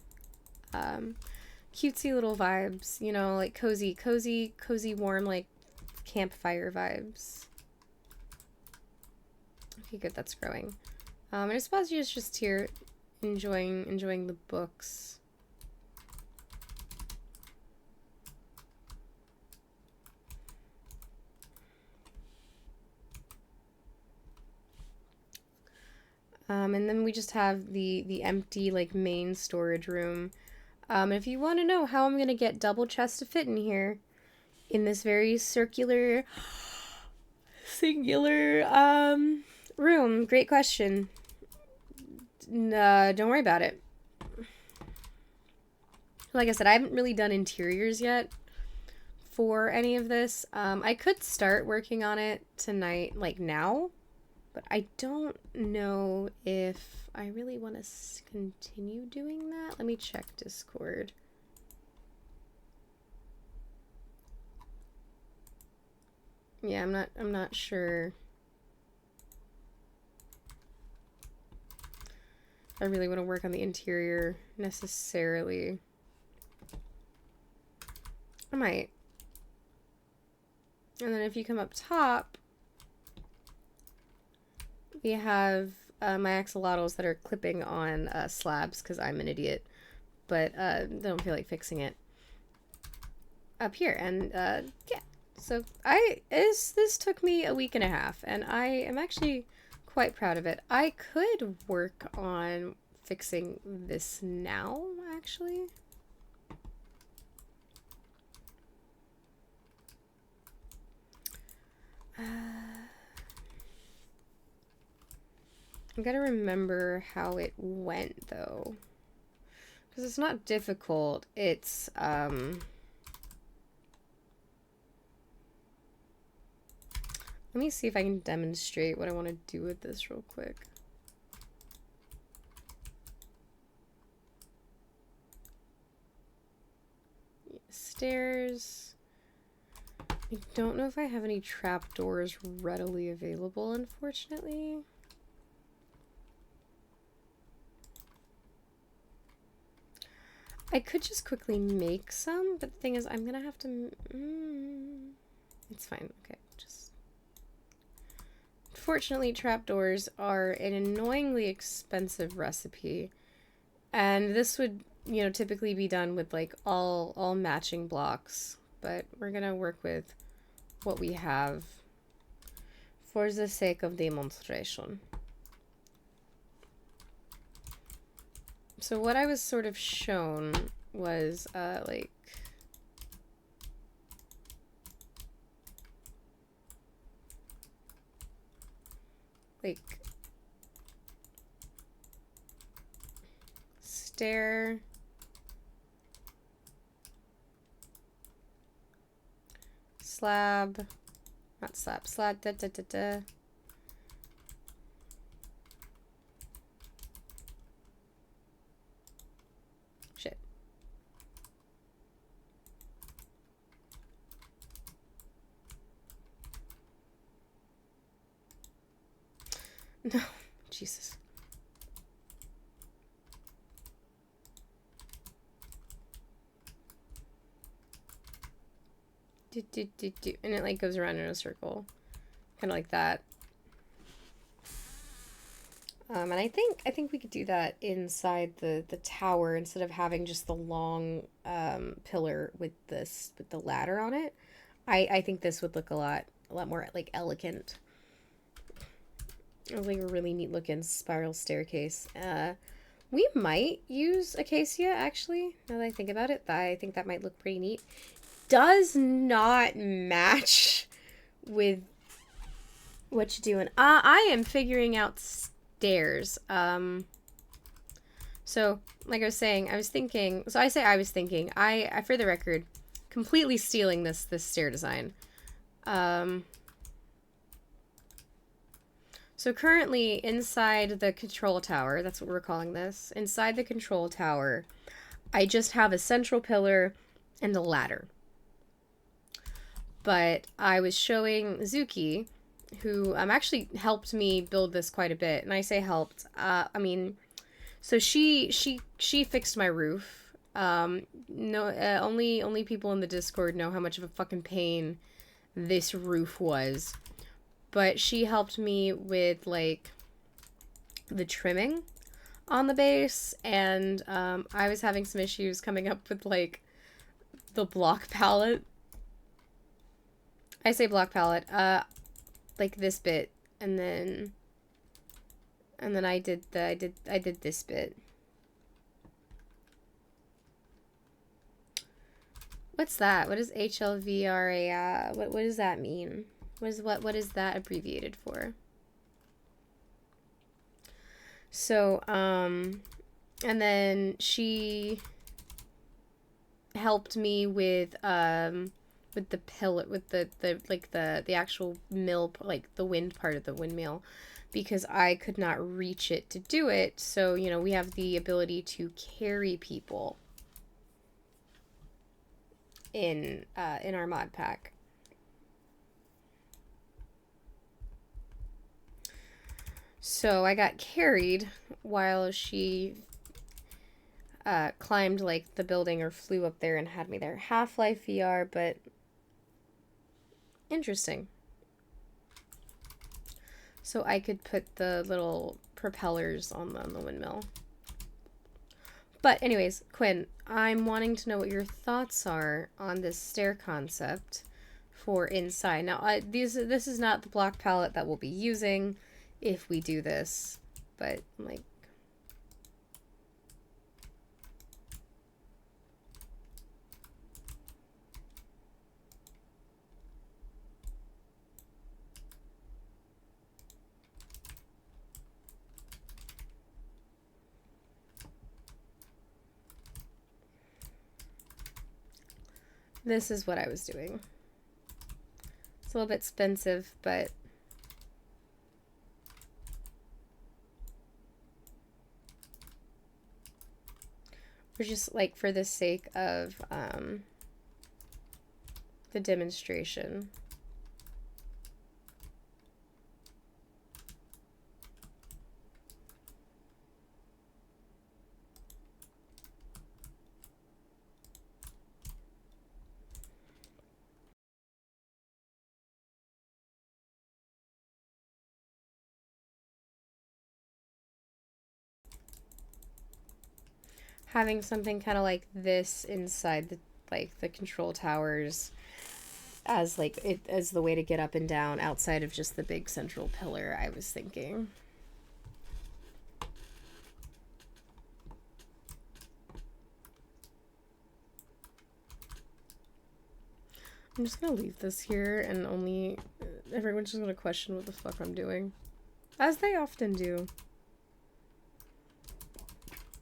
Cutesy little vibes, you know, like cozy, warm, like campfire vibes. Okay, good, that's growing. And Aspasia is just here enjoying the books. And then we just have the empty, like, main storage room. And if you want to know how I'm going to get double chests to fit in here, in this very singular, room, great question. Don't worry about it. Like I said, I haven't really done interiors yet for any of this. I could start working on it tonight, like now, but I don't know if I really want to continue doing that. Let me check Discord. Yeah, I'm not sure if I really want to work on the interior necessarily. I might. And then if you come up top, we have my axolotls that are clipping on slabs because I'm an idiot, but don't feel like fixing it up here. And yeah, so this took me a week and a half, and I am actually quite proud of it. I could work on fixing this now, actually. I'm gonna remember how it went though, because it's not difficult. It's let me see if I can demonstrate what I want to do with this real quick. Stairs. I don't know if I have any trapdoors readily available, unfortunately. I could just quickly make some, but the thing is, I'm gonna have to. It's fine. Okay, just. Fortunately, trapdoors are an annoyingly expensive recipe, and this would, you know, typically be done with like all matching blocks. But we're gonna work with what we have for the sake of demonstration. So what I was sort of shown was like stair, slab, not slab, slab, da da da da. Shit. No, Jesus. And it like goes around in a circle, kind of like that. And I think we could do that inside the tower instead of having just the long pillar with the ladder on it. I think this would look a lot more like elegant. It was like a really neat looking spiral staircase. We might use acacia actually. Now that I think about it, I think that might look pretty neat. Does not match with what you're doing. I am figuring out stairs. So like I was saying, I was thinking. So I was thinking. I for the record, completely stealing this stair design. So currently inside the control tower, that's what we're calling this. Inside the control tower, I just have a central pillar and a ladder. But I was showing Zuki, who actually helped me build this quite a bit. And I say helped, I mean, so she fixed my roof. Only people in the Discord know how much of a fucking pain this roof was. But she helped me with like the trimming on the base, and I was having some issues coming up with like the block palette. I say block palette, like this bit, and then I did this bit. What's that? What is HLVRA? What does that mean? What is that abbreviated for? So, and then she helped me with with the pillar, with the actual mill, like the wind part of the windmill, because I could not reach it to do it. So, you know, we have the ability to carry people in our mod pack. So I got carried while she climbed like the building or flew up there and had me there. Half-Life VR, but interesting. So I could put the little propellers on the windmill. But anyways, Quinn, I'm wanting to know what your thoughts are on this stair concept for inside. Now, this is not the block palette that we'll be using if we do this, but like, this is what I was doing. It's a little bit expensive, but we're just like for the sake of the demonstration. Having something kind of like this inside the control towers as as the way to get up and down outside of just the big central pillar, I was thinking. I'm just gonna leave this here and only everyone's just gonna question what the fuck I'm doing, as they often do.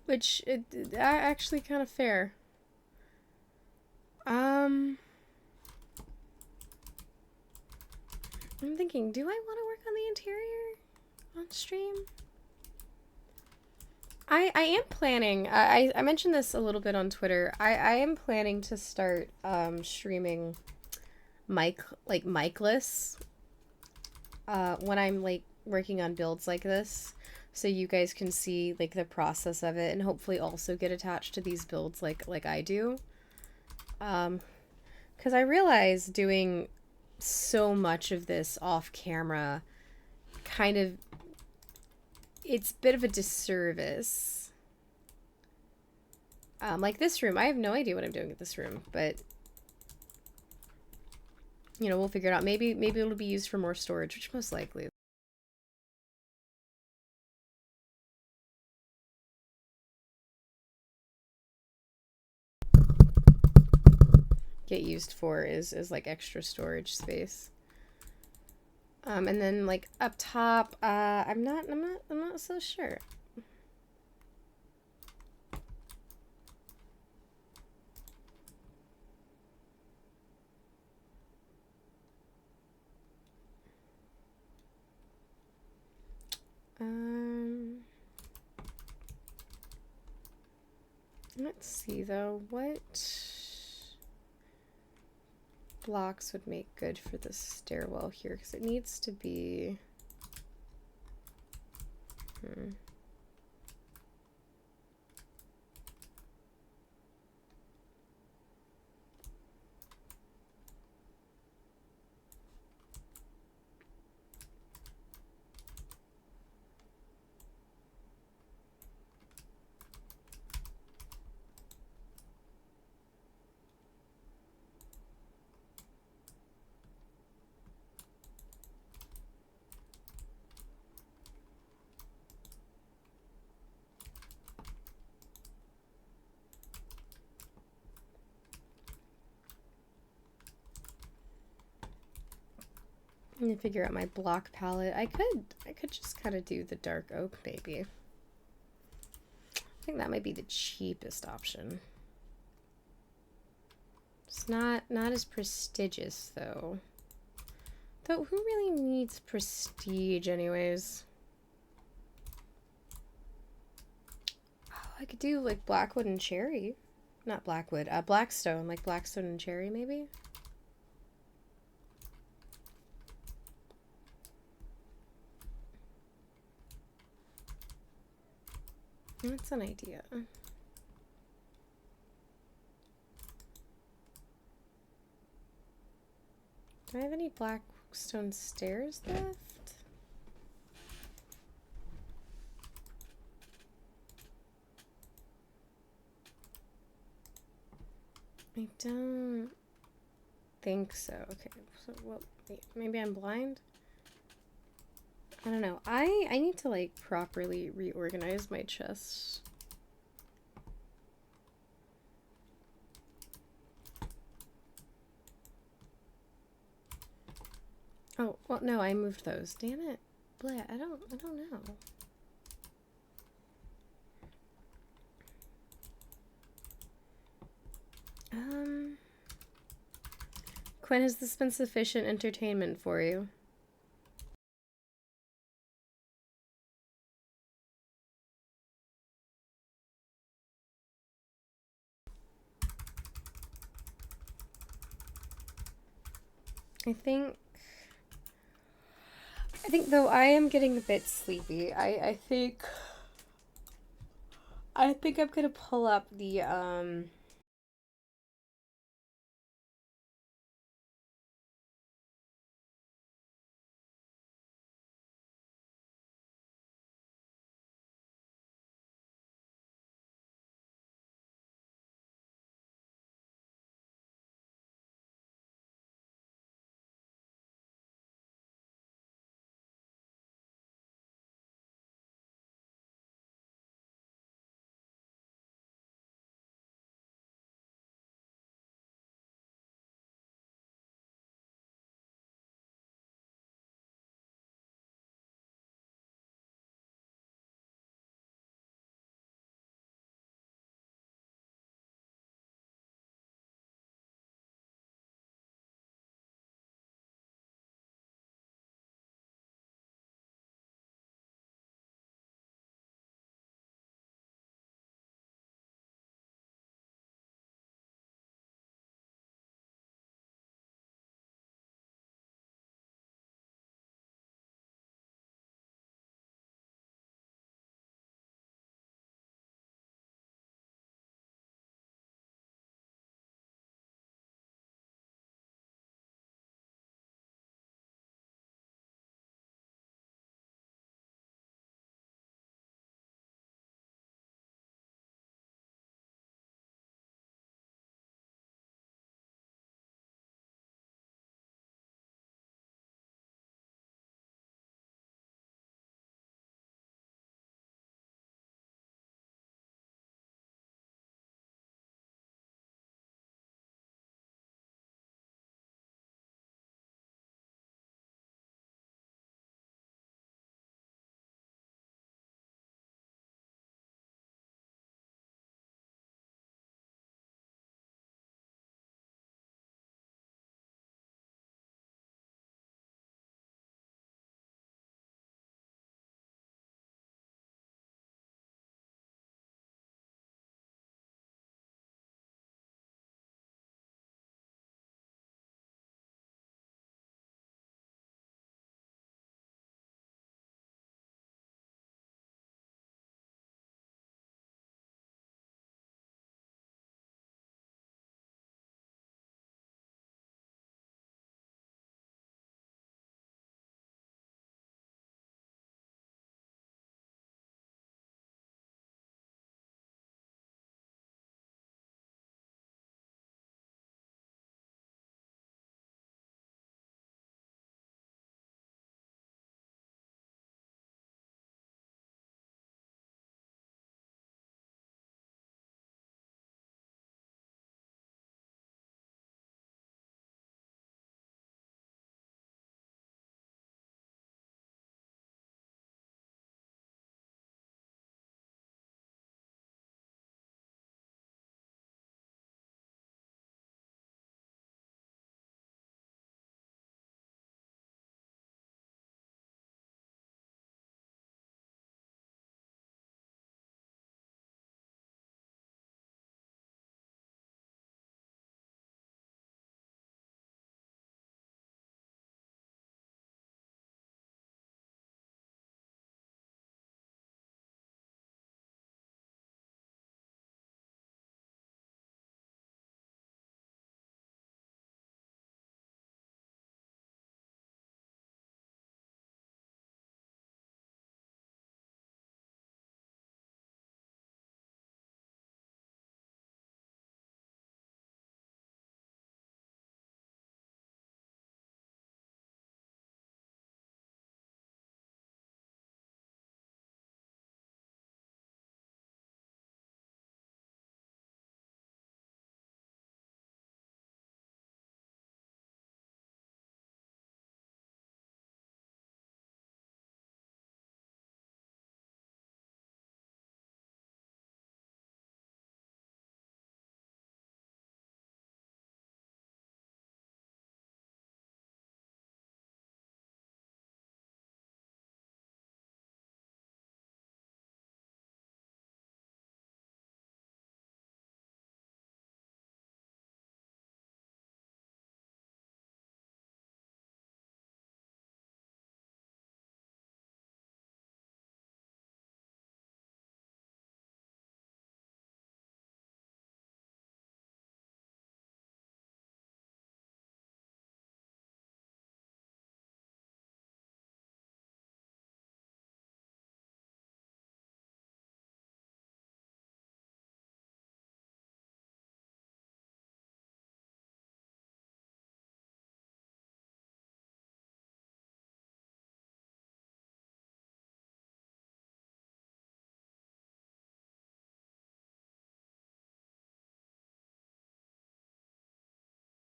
Which, actually kind of fair. I'm thinking, do I want to work on the interior on stream? I am planning, I mentioned this a little bit on Twitter. I am planning to start streaming mic-less when I'm like working on builds like this, so you guys can see like the process of it and hopefully also get attached to these builds like I do. Because I realize doing so much of this off camera kind of, it's a bit of a disservice. Like this room, I have no idea what I'm doing with this room, but you know, we'll figure it out. Maybe it'll be used for more storage, which most likely. Get used for is like extra storage space. And then like up top, I'm not so sure. Let's see though, what blocks would make good for the stairwell here, because it needs to be I need to figure out my block palette. I could just kind of do the dark oak maybe. I think that might be the cheapest option. It's not as prestigious though. Though who really needs prestige anyways? Oh, I could do like Blackwood and Cherry. Not Blackwood, Blackstone, like Blackstone and Cherry maybe? That's an idea. Do I have any Blackstone stairs left? I don't think so. Okay, so well, wait, maybe I'm blind? I don't know. I need to like properly reorganize my chest. Oh, well no, I moved those. Damn it. Blah, I don't know. Quinn, has this been sufficient entertainment for you? I think though I am getting a bit sleepy. I think I'm gonna pull up the